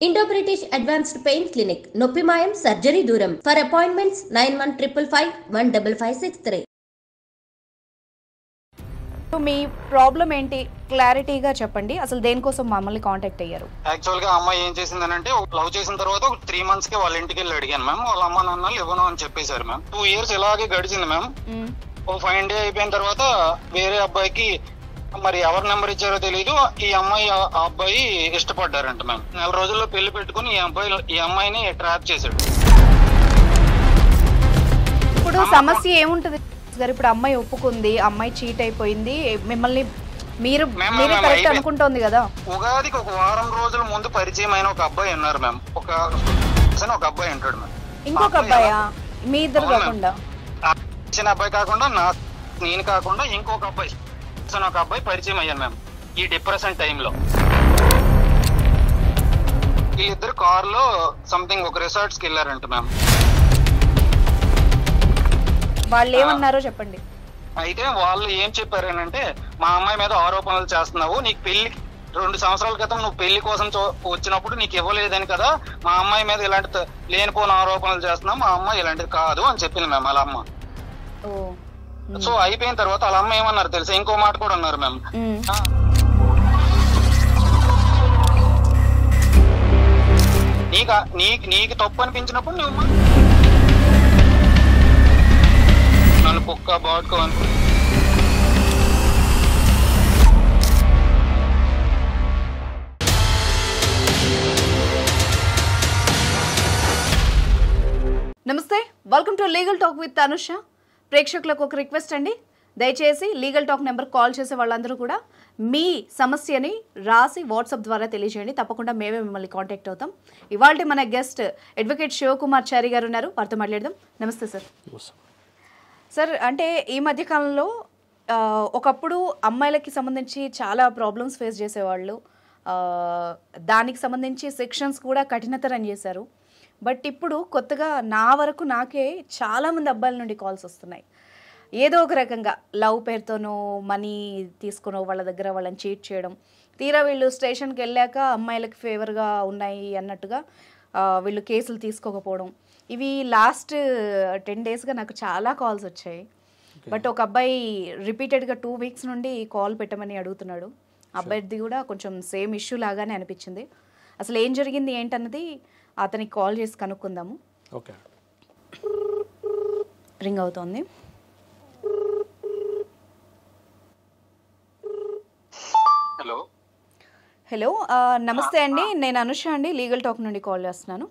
Indo-British Advanced Pain Clinic, Noppimayam Surgery Duram. For appointments 9155556563. Me problem ఏంటి క్లారిటీగా చెప్పండి. అసలు దేనికోసం మమ్మల్ని కాంటాక్ట్ అయ్యారు? యాక్చువల్ గా అమ్మాయి ఏం చేసిందనంటే లవ్ చేసిన తర్వాత ఒక 3 months కి వాళ్ళ ఇంటికి వెళ్ళి అడిగాను మ్యామ్. వాళ్ళ అమ్మ నాన్నలు ఇవ్వను అని చెప్పేశారు మ్యామ్. 2 years ఇలాగే గడిచింది మ్యామ్. ఓ 5 days అయిపోయిన తర్వాత వేరే అబ్బాయికి మరి ఎవరి నెంబర్ ఇచ్చారో తెలియదు, ఈ అమ్మాయి ఆ అబ్బాయి ఇష్టపడ్డారంట మ్యామ్. 4 రోజుల్లో పెళ్లి పెట్టుకుని ఈ అమ్మాయిని ట్రాప్ చేశాడు. ఇప్పుడు సమస్య ఏముంటది గారు? ఇప్పుడు అమ్మాయి ఒప్పుకుంది, అమ్మాయి చీట్ అయిపోయింది, మిమ్మల్ని మీరే కరెక్ట్ అనుకుంటోంది కదా. ఉగాదికి ఒక వారం రోజుల ముందు పరిచయం అయిన ఒక అబ్బాయి ఉన్నారు మ్యామ్. ఒక అబ్బాయి ఉంటాడు మ్యామ్. ఇంకొక అబ్బాయా? మీ ఇద్దరు కాకుండా? చిన్న అబ్బాయి కాకుండా నేను కాకుండా ఇంకొక అబ్బాయి, ఒక అబ్బాయి పరిచయం అయ్యాను మ్యామ్ ఈ డిప్రెషన్ టైంలో. వీళ్ళిద్దరు కార్ లో సంథింగ్ ఒక రిసార్ట్స్ కి వెళ్ళారంట మ్యామ్. వాళ్ళు ఏమన్నారో చెప్పండి. అయితే వాళ్ళు ఏం చెప్పారనంటే, మా అమ్మాయి మీద ఆరోపణలు చేస్తున్నావు, నీకు పెళ్లి 2 సంవత్సరాల క్రితం నువ్వు పెళ్లి కోసం వచ్చినప్పుడు నీకు ఇవ్వలేదని కదా, మా అమ్మాయి మీద ఇలాంటి లేనిపోని ఆరోపణలు చేస్తున్నావు, మా అమ్మాయి ఇలాంటిది కాదు అని చెప్పింది మ్యామ్ వాళ్ళ అమ్మ. సో అయిపోయిన తర్వాత వాళ్ళ అమ్మ ఏమన్నారు తెలుసా, ఇంకో మాట కూడా అన్నారు మ్యామ్. నీకు తప్పు అనిపించినప్పుడు నువ్వు నన్ను కుక్క బాడుకో అనుకో. నమస్తే, welcome to legal talk with Anusha. ప్రేక్షకులకు ఒక రిక్వెస్ట్ అండి, దయచేసి లీగల్ టాక్ నెంబర్ కాల్ చేసే వాళ్ళందరూ కూడా మీ సమస్యని రాసి వాట్సాప్ ద్వారా తెలియజేయండి. తప్పకుండా మేమే మిమ్మల్ని కాంటాక్ట్ అవుతాం. ఇవాళ మన గెస్ట్ అడ్వకేట్ శివకుమార్ చారి గారు ఉన్నారు, వారితో మాట్లాడదాం. నమస్తే సార్. సార్, అంటే ఈ మధ్యకాలంలో ఒకప్పుడు అమ్మాయిలకి సంబంధించి చాలా ప్రాబ్లమ్స్ ఫేస్ చేసేవాళ్ళు, దానికి సంబంధించి సెక్షన్స్ కూడా కఠినతరం చేశారు. బట్ ఇప్పుడు కొత్తగా నాకే చాలామంది అబ్బాయిల నుండి కాల్స్ వస్తున్నాయి. ఏదో ఒక రకంగా లవ్ పేరుతోనో మనీ తీసుకునో వాళ్ళ దగ్గర వాళ్ళని చీట్ చేయడం, తీరా వీళ్ళు స్టేషన్కి వెళ్ళాక అమ్మాయిలకి ఫేవర్గా ఉన్నాయి అన్నట్టుగా వీళ్ళు కేసులు తీసుకోకపోవడం, ఇవి లాస్ట్ 10 daysగా నాకు చాలా కాల్స్ వచ్చాయి. బట్ ఒక అబ్బాయి రిపీటెడ్గా 2 weeks నుండి కాల్ పెట్టమని అడుగుతున్నాడు. అబ్బాయిది కూడా కొంచెం సేమ్ ఇష్యూ లాగానే అనిపించింది. అసలు ఏం జరిగింది ఏంటన్నది అతనికి కాల్ చేసి కనుక్కుందాము. ఓకే, రింగ్ అవుతోంది. హలో, నమస్తే అండి, నేను అనుష అండి, లీగల్ టాక్ నుండి కాల్ చేస్తున్నాను.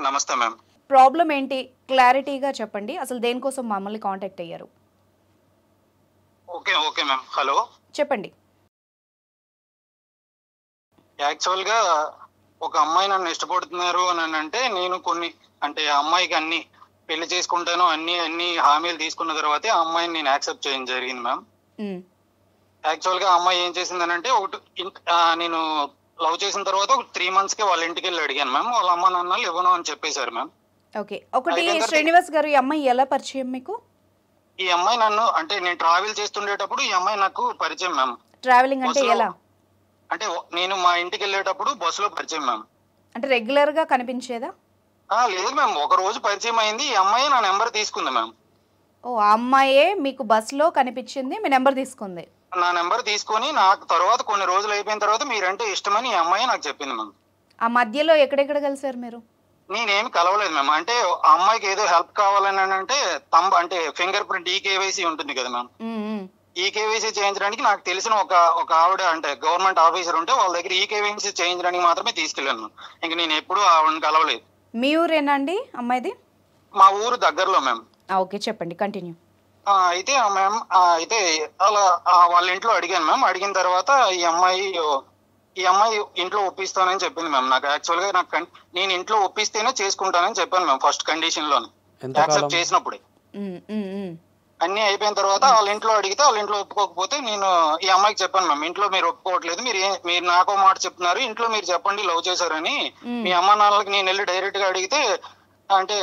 నమస్తే మ్యామ్. ప్రాబ్లం ఏంటి క్లారిటీగా చెప్పండి. అసలు దేనికోసం మమ్మల్ని కాంటాక్ట్ అయ్యారు? Okay ma'am. హలో, చెప్పండి. యాక్చువల్ గా ఒక అమ్మాయి నన్ను ఇష్టపడుతున్నారు అని అంటే, నేను కొన్ని అంటే ఆ అమ్మాయికి అన్ని పెళ్లి చేసుకుంటాను అన్ని హామీలు తీసుకున్న తర్వాతే ఆ అమ్మాయిని నేను యాక్సెప్ట్ చేయడం జరిగింది మ్యామ్. యాక్చువల్ గా అమ్మాయి ఏం చేసిందనంటే, నేను లవ్ చేసిన తర్వాత ఒక 3 months కి వాళ్ళ ఇంటికి వెళ్ళి అడిగాను మ్యామ్. వాళ్ళ అమ్మ నాన్నలు ఇవ్వను అని చెప్పేశారు మ్యామ్. ఓకే, ఒకటి శ్రీనివాస్ గారు, ఈ అమ్మాయి ఎలా పరిచయం మీకు? ఈ అమ్మాయి నన్ను అంటే నేను ట్రావెల్ చేస్తుండేటప్పుడు ఈ అమ్మాయి నాకు పరిచయం మ్యామ్. ట్రావెలింగ్ అంటే ఎలా? అంటే నేను మా ఇంటికి వెళ్ళేటప్పుడు బస్సులో పరిచయం మ్యామ్. అంటే రెగ్యులర్ గా కనిపించేదా? లేదు మ్యామ్, ఒక రోజు పరిచయం అయింది. ఈ అమ్మాయి నా నెంబర్ తీసుకుంది మ్యామ్. ఓ, ఆ అమ్మాయే మీకు బస్సులో కనిపించింది, మీ నెంబర్ తీసుకుంది? నా నెంబర్ తీసుకొని నాకు తర్వాత కొన్ని రోజులు అయిపోయిన తర్వాత మీరంటే ఇష్టమని ఈ అమ్మాయి నాకు చెప్పింది మ్యామ్. ఆ మధ్యలో ఎక్కడెక్కడ కలిసారు మీరు? నేనేమి కలవలేదు మ్యామ్. అంటే ఆ అమ్మాయికి ఏదో హెల్ప్ కావాలని అంటే అంటే ఫింగర్ ప్రింట్ ఈకేవైసీ ఉంటుంది కదా మ్యామ్, ఈకేవైసీ చేయించడానికి నాకు తెలిసిన ఒక ఆవిడ అంటే గవర్నమెంట్ ఆఫీసర్ ఉంటే వాళ్ళ దగ్గర ఈకేవైసీ చేయించడానికి మాత్రమే తీసుకెళ్ళాను. ఇంక నేను ఎప్పుడు ఆవిడని కలవలేదు. మీ ఊరేనా అండి అమ్మాయిది? మా ఊరు దగ్గరలో మ్యామ్. ఓకే, చెప్పండి, కంటిన్యూ. అయితే మ్యామ్ అయితే అలా వాళ్ళ ఇంట్లో అడిగాను మ్యామ్. అడిగిన తర్వాత ఈ అమ్మాయి ఇంట్లో ఒప్పిస్తానని చెప్పింది మ్యామ్. నాకు యాక్చువల్ గా నేను ఇంట్లో ఒప్పిస్తేనే చేసుకుంటానని చెప్పాను మ్యామ్, ఫస్ట్ కండిషన్ లోనే యాక్సెప్ట్ చేసినప్పుడే. అన్ని అయిపోయిన తర్వాత వాళ్ళ ఇంట్లో అడిగితే వాళ్ళ ఇంట్లో ఒప్పుకోకపోతే నేను ఈ అమ్మాయికి చెప్పాను మ్యామ్, ఇంట్లో మీరు ఒప్పుకోవట్లేదు, మీరు నాకో మాట చెప్తున్నారు, ఇంట్లో మీరు చెప్పండి లవ్ చేశారని. మీ అమ్మ నాన్నలకి నేను వెళ్ళి డైరెక్ట్ గా అడిగితే అంటే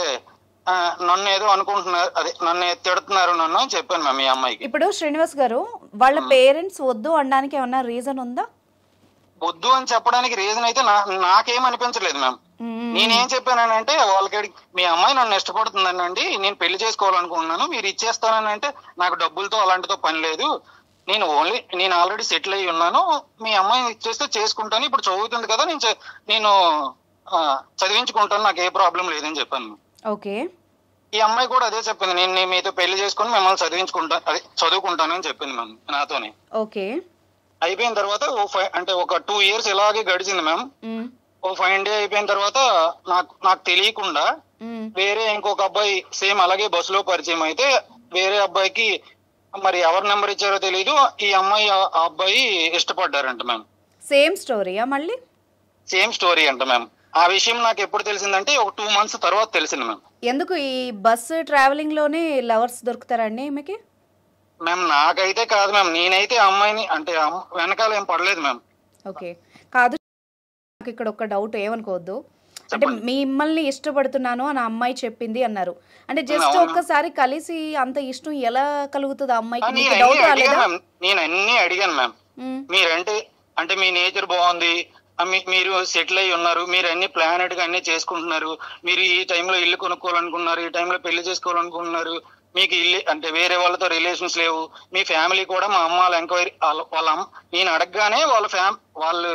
నన్ను ఏదో అనుకుంటున్నారు, అదే నన్ను తిడుతున్నారు నన్ను అని చెప్పాను మ్యామ్ ఈ అమ్మాయికి. ఇప్పుడు శ్రీనివాస్ గారు, వాళ్ళ పేరెంట్స్ వద్దు అనడానికి ఏమన్నా రీజన్ ఉందా? వద్దు అని చెప్పడానికి రీజన్ అయితే నాకేం అనిపించలేదు మ్యామ్. నేనేం చెప్పానంటే వాళ్ళకి, మీ అమ్మాయి నన్ను ఇష్టపడుతుందనండి, నేను పెళ్లి చేసుకోవాలనుకుంటున్నాను, మీరు ఇచ్చేస్తానంటే నాకు డబ్బులతో అలాంటితో పని లేదు, నేను ఆల్రెడీ సెటిల్ అయ్యి ఉన్నాను, మీ అమ్మాయిని ఇచ్చేస్తే చేసుకుంటాను, ఇప్పుడు చదువుతుంది కదా, నేను చదివించుకుంటాను, నాకు ఏ ప్రాబ్లం లేదని చెప్పాను. ఓకే. ఈ అమ్మాయి కూడా అదే చెప్పింది, నేను మీతో పెళ్లి చేసుకుని మిమ్మల్ని చదువుకుంటాను అని చెప్పింది మ్యామ్ నాతోనే. ఓకే. అయిపోయిన తర్వాత ఒక 2 years ఇలాగే గడిచింది మ్యామ్. ఓ 5 day అయిపోయిన తర్వాత నాకు తెలియకుండా వేరే ఇంకొక అబ్బాయి సేమ్ అలాగే బస్సులో పరిచయం అయితే, వేరే అబ్బాయికి మరి ఎవరి నెంబర్ ఇచ్చారో తెలియదు, ఈ అమ్మాయి ఆ అబ్బాయి ఇష్టపడ్డారంట మ్యామ్. సేమ్ స్టోరీయా మళ్ళీ? సేమ్ స్టోరీ అంట మ్యామ్. ఆ విషయం నాకు ఎప్పుడు తెలిసిందంటే ఒక 2 months తర్వాత తెలిసింది మ్యామ్. ఎందుకు ఈ బస్సు ట్రావెలింగ్ లోనే లవర్స్ దొరుకుతారండి మీకు? మ్యామ్ నాకైతే కాదు మ్యామ్, నేనైతే అమ్మాయిని అంటే వెనకాల ఏం పడలేదు మ్యామ్. ఓకే. కాదు, నాకు ఇక్కడ ఒక డౌట్, ఏమనుకోవద్దు. అంటే మిమ్మల్ని ఇష్టపడుతున్నాను అని అమ్మాయి చెప్పింది అన్నారు, అంటే జస్ట్ ఒక్కసారి కలిసి అంత ఇష్టం ఎలా కలుగుతుంది ఆ అమ్మాయికి? నేను అన్ని అడిగాను మ్యామ్. మీరంటే అంటే మీ నేచర్ బాగుంది, మీరు సెటిల్ అయ్యి ఉన్నారు, మీరు అన్ని ప్లానెడ్ గా అన్ని చేసుకుంటున్నారు, మీరు ఈ టైంలో ఇల్లు కొనుక్కోవాలనుకున్నారు, ఈ టైంలో పెళ్లి చేసుకోవాలనుకుంటున్నారు, మీకు ఇల్లు అంటే వేరే వాళ్ళతో రిలేషన్స్ లేవు, మీ ఫ్యామిలీ కూడా మా అమ్మ వాళ్ళ ఎంక్వైరీ నేను అడగగానే వాళ్ళు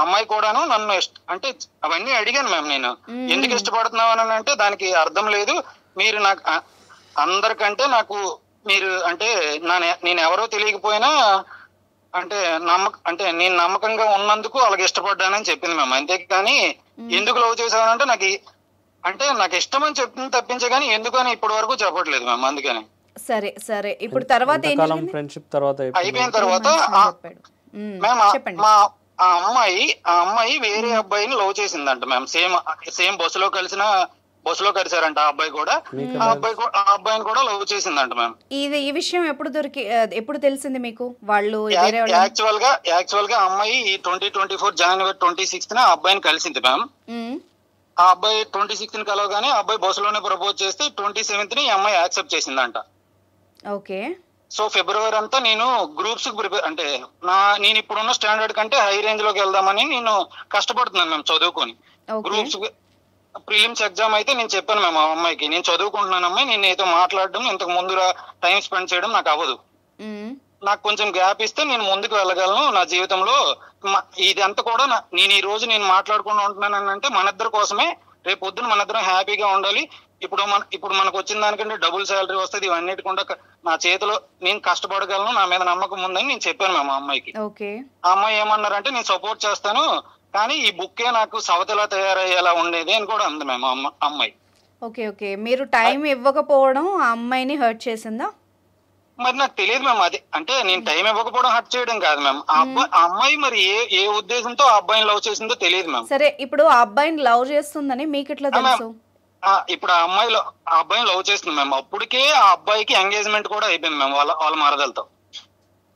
అమ్మాయి కూడాను నన్ను అంటే అవన్నీ అడిగాను మ్యామ్. నేను ఎందుకు ఇష్టపడుతున్నావు అని అంటే దానికి అర్థం లేదు, మీరు నాకు అందరికంటే నాకు మీరు అంటే నేను ఎవరో తెలియకపోయినా అంటే నేను నమ్మకంగా ఉన్నందుకు అలాగే ఇష్టపడ్డానని చెప్పింది మ్యామ్. అంతేకాని ఎందుకు లవ్ చేసావనంటే నాకు ఇష్టం అని చెప్పింది తప్పించే కానీ ఎందుకు అని ఇప్పటి వరకు చెప్పట్లేదు మ్యామ్. అందుకని సరే సరే, ఇప్పుడు తర్వాత ఫ్రెండ్షిప్ తర్వాత అయిపోయిన తర్వాత మ్యామ్ ఆ అమ్మాయి వేరే అబ్బాయిని లవ్ చేసిందంట మ్యామ్. సేమ్ బస్సులో కలిసారంట ఆ అబ్బాయి కూడా, ఆ అబ్బాయిని కూడా లవ్ చేసిందంట మ్యామ్. ఈ విషయం ఎప్పుడు తెలిసింది మీకు? వాళ్ళు యాక్చువల్ గా అమ్మాయి 2024 January 26th ఆ అబ్బాయిని కలిసింది మ్యామ్. ఆ అబ్బాయి 26th కలవగానే ఆ అబ్బాయి బస్సులోనే ప్రపోజ్ చేస్తే 27th ఈ అమ్మాయి యాక్సెప్ట్ చేసిందంట. ఓకే. సో ఫిబ్రవరి అంతా నేను గ్రూప్స్ ప్రిపేర్ అంటే నేను ఇప్పుడున్న స్టాండర్డ్ కంటే హై రేంజ్ లోకి వెళ్దామని నేను కష్టపడుతున్నాను మ్యామ్ చదువుకొని. గ్రూప్స్ ప్రిలిమ్స్ ఎగ్జామ్ అయితే నేను చెప్పాను మ్యామ్ ఆ అమ్మాయికి, నేను చదువుకుంటున్నాను అమ్మాయి, నేను నీతో మాట్లాడడం ఇంతకు ముందు టైం స్పెండ్ చేయడం నాకు అవ్వదు, నాకు కొంచెం గ్యాప్ ఇస్తే నేను ముందుకు వెళ్ళగలను నా జీవితంలో. ఇదంతా కూడా నేను ఈ రోజు నేను మాట్లాడుకుంటూ ఉంటున్నాను అంటే మన ఇద్దరి కోసమే, రేపు పొద్దున మన ఇద్దరం హ్యాపీగా ఉండాలి. ఇప్పుడు మనకు వచ్చిన దానికంటే డబుల్ శాలరీ వస్తుంది, ఇవన్నిటికుండా నా చేతిలో నేను కష్టపడగలను, నా మీద నమ్మకం ఉందని నేను చెప్పాను మ్యామ్ ఆ అమ్మాయికి. ఆ అమ్మాయి ఏమన్నారంటే నేను సపోర్ట్ చేస్తాను కానీ ఈ బుక్కే నాకు సవతలా తయారయ్యేలా ఉండేది అని కూడా అంది మ్యామ్ అమ్మాయి. ఓకే ఓకే, మీరు టైం ఇవ్వకపోవడం ఆ అమ్మాయిని హర్ట్ చేసిందా? మరి నాకు తెలియదు మ్యామ్. అది అంటే నేను టైం ఇవ్వకపోవడం హర్ట్ చేయడం కాదు మ్యామ్, ఆ అమ్మాయి మరి ఏ ఉద్దేశంతో ఆ అబ్బాయిని లవ్ చేసిందో తెలియదు మ్యామ్. సరే, ఇప్పుడు ఆ అబ్బాయిని లవ్ చేస్తుందని మీకు ఎట్లా తెలుసు? ఇప్పుడు ఆ అబ్బాయిని లవ్ చేస్తుంది మ్యామ్. అప్పటికే ఆ అబ్బాయికి ఎంగేజ్మెంట్ కూడా అయిపోయింది మ్యామ్ వాళ్ళ మరదలతో.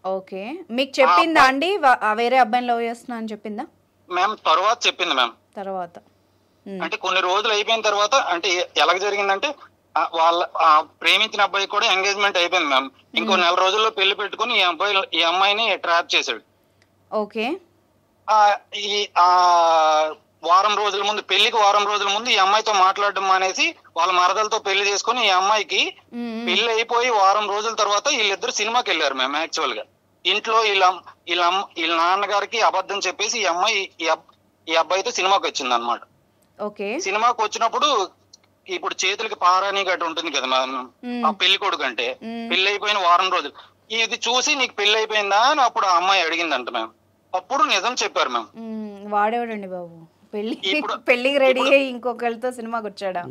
ఓకే, మీకు చెప్పిందా అండి వేరే అబ్బాయిని లవ్ చేస్తున్నా అని చెప్పిందా? మ్యామ్ తర్వాత చెప్పింది మ్యామ్. తర్వాత అంటే కొన్ని రోజులు అయిపోయిన తర్వాత అంటే ఎలా జరిగిందంటే వాళ్ళ ప్రేమించిన అబ్బాయి కూడా ఎంగేజ్మెంట్ అయిపోయింది మ్యామ్. ఇంకో 4 రోజుల్లో పెళ్లి పెట్టుకుని ఈ అమ్మాయిని ట్రాప్ చేశాడు. ఓకే. పెళ్లికి వారం రోజుల ముందు ఈ అమ్మాయితో మాట్లాడడం మానేసి వాళ్ళ మరదలతో పెళ్లి చేసుకుని ఈ అమ్మాయికి పెళ్లి అయిపోయి వారం రోజుల తర్వాత వీళ్ళిద్దరు సినిమాకి వెళ్ళారు మ్యామ్. యాక్చువల్ గా ఇంట్లో వీళ్ళ నాన్నగారికి అబద్ధం చెప్పేసి ఈ అబ్బాయితో సినిమాకి వచ్చింది అనమాట. సినిమాకి వచ్చినప్పుడు ఇప్పుడు చేతులకి పారాని గట్టు ఉంటుంది కదా ఆ పెళ్లి కొడుకు అంటే, పెళ్లి అయిపోయిన వారం రోజులు ఇది చూసి నీకు పెళ్లి అయిపోయిందా అని అప్పుడు ఆ అమ్మాయి అడిగిందంట మ్యామ్. అప్పుడు నిజం చెప్పారు మ్యామ్. వాడేవాడండి బాబు, పెళ్లికి రెడీ అయ్యి ఇంకొకరితో సినిమాకి వచ్చాడా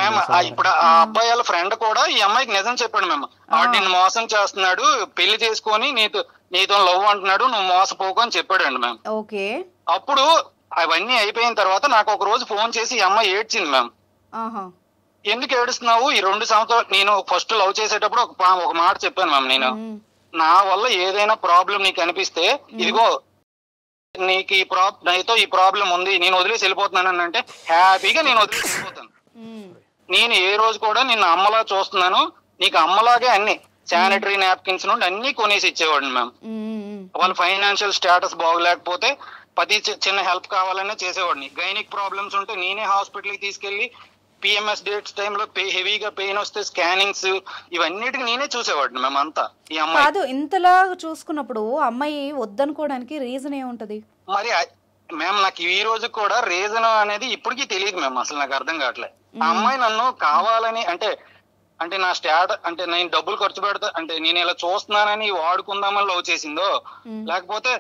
మ్యామ్? ఇప్పుడు ఆ అబ్బాయి వాళ్ళ ఫ్రెండ్ కూడా ఈ అమ్మాయికి నిజం చెప్పాడు మ్యామ్. నిన్ను మోసం చేస్తున్నాడు, పెళ్లి చేసుకొని నీతో లవ్ అంటున్నాడు, నువ్వు మోసపోకు అని చెప్పాడండి మ్యామ్. ఓకే. అప్పుడు అవన్నీ అయిపోయిన తర్వాత నాకు ఒక రోజు ఫోన్ చేసి ఈ అమ్మాయి ఏడ్చింది మ్యామ్. ఎందుకు ఏడుస్తున్నావు? ఈ 2 సంవత్సరాలు నేను ఫస్ట్ లవ్ చేసేటప్పుడు ఒక మాట చెప్పాను మ్యామ్. నేను నా వల్ల ఏదైనా ప్రాబ్లం నీకు అనిపిస్తే ఇదిగో నీకు నాతో ఈ ప్రాబ్లం ఉంది, నేను వదిలేసి వెళ్ళిపోతున్నాను అంటే హ్యాపీగా నేను వదిలేసి వెళ్ళిపోతాను. నేను ఏ రోజు కూడా నిన్ను అమ్మలా చూస్తున్నాను, నీకు అమ్మలాగే అన్ని శానిటరీ నాప్కిన్స్ నుండి అన్ని కొనేసి ఇచ్చేవాడిని మ్యామ్. వాళ్ళ ఫైనాన్షియల్ స్టేటస్ బాగోలేకపోతే ప్రతి చిన్న హెల్ప్ కావాలనే చేసేవాడిని. గైనిక్ ప్రాబ్లమ్స్ ఉంటే నేనే హాస్పిటల్కి తీసుకెళ్లి పిఎంఎస్ డేట్స్ టైంలో హెవీగా పెయిన్ వస్తే స్కానింగ్స్ ఇవన్నిటికి నేనే చూసేవాడిని మేము అంతా. ఈ అమ్మాయి కాదు, ఇంతలా చూసుకున్నప్పుడు అమ్మాయి వద్దనుకోవడానికి రీజన్ ఏముంటది మరి మ్యామ్? నాకు ఈ రోజు కూడా రీజన్ అనేది ఇప్పటికీ తెలియదు మ్యామ్, అసలు నాకు అర్థం కావట్లేదు. ఆ అమ్మాయి నన్ను కావాలని అంటే నా అంటే నేను డబ్బులు ఖర్చు పెడతా అంటే నేను ఇలా చూస్తున్నానని వాడుకుందామని లవ్ చేసిందో, లేకపోతే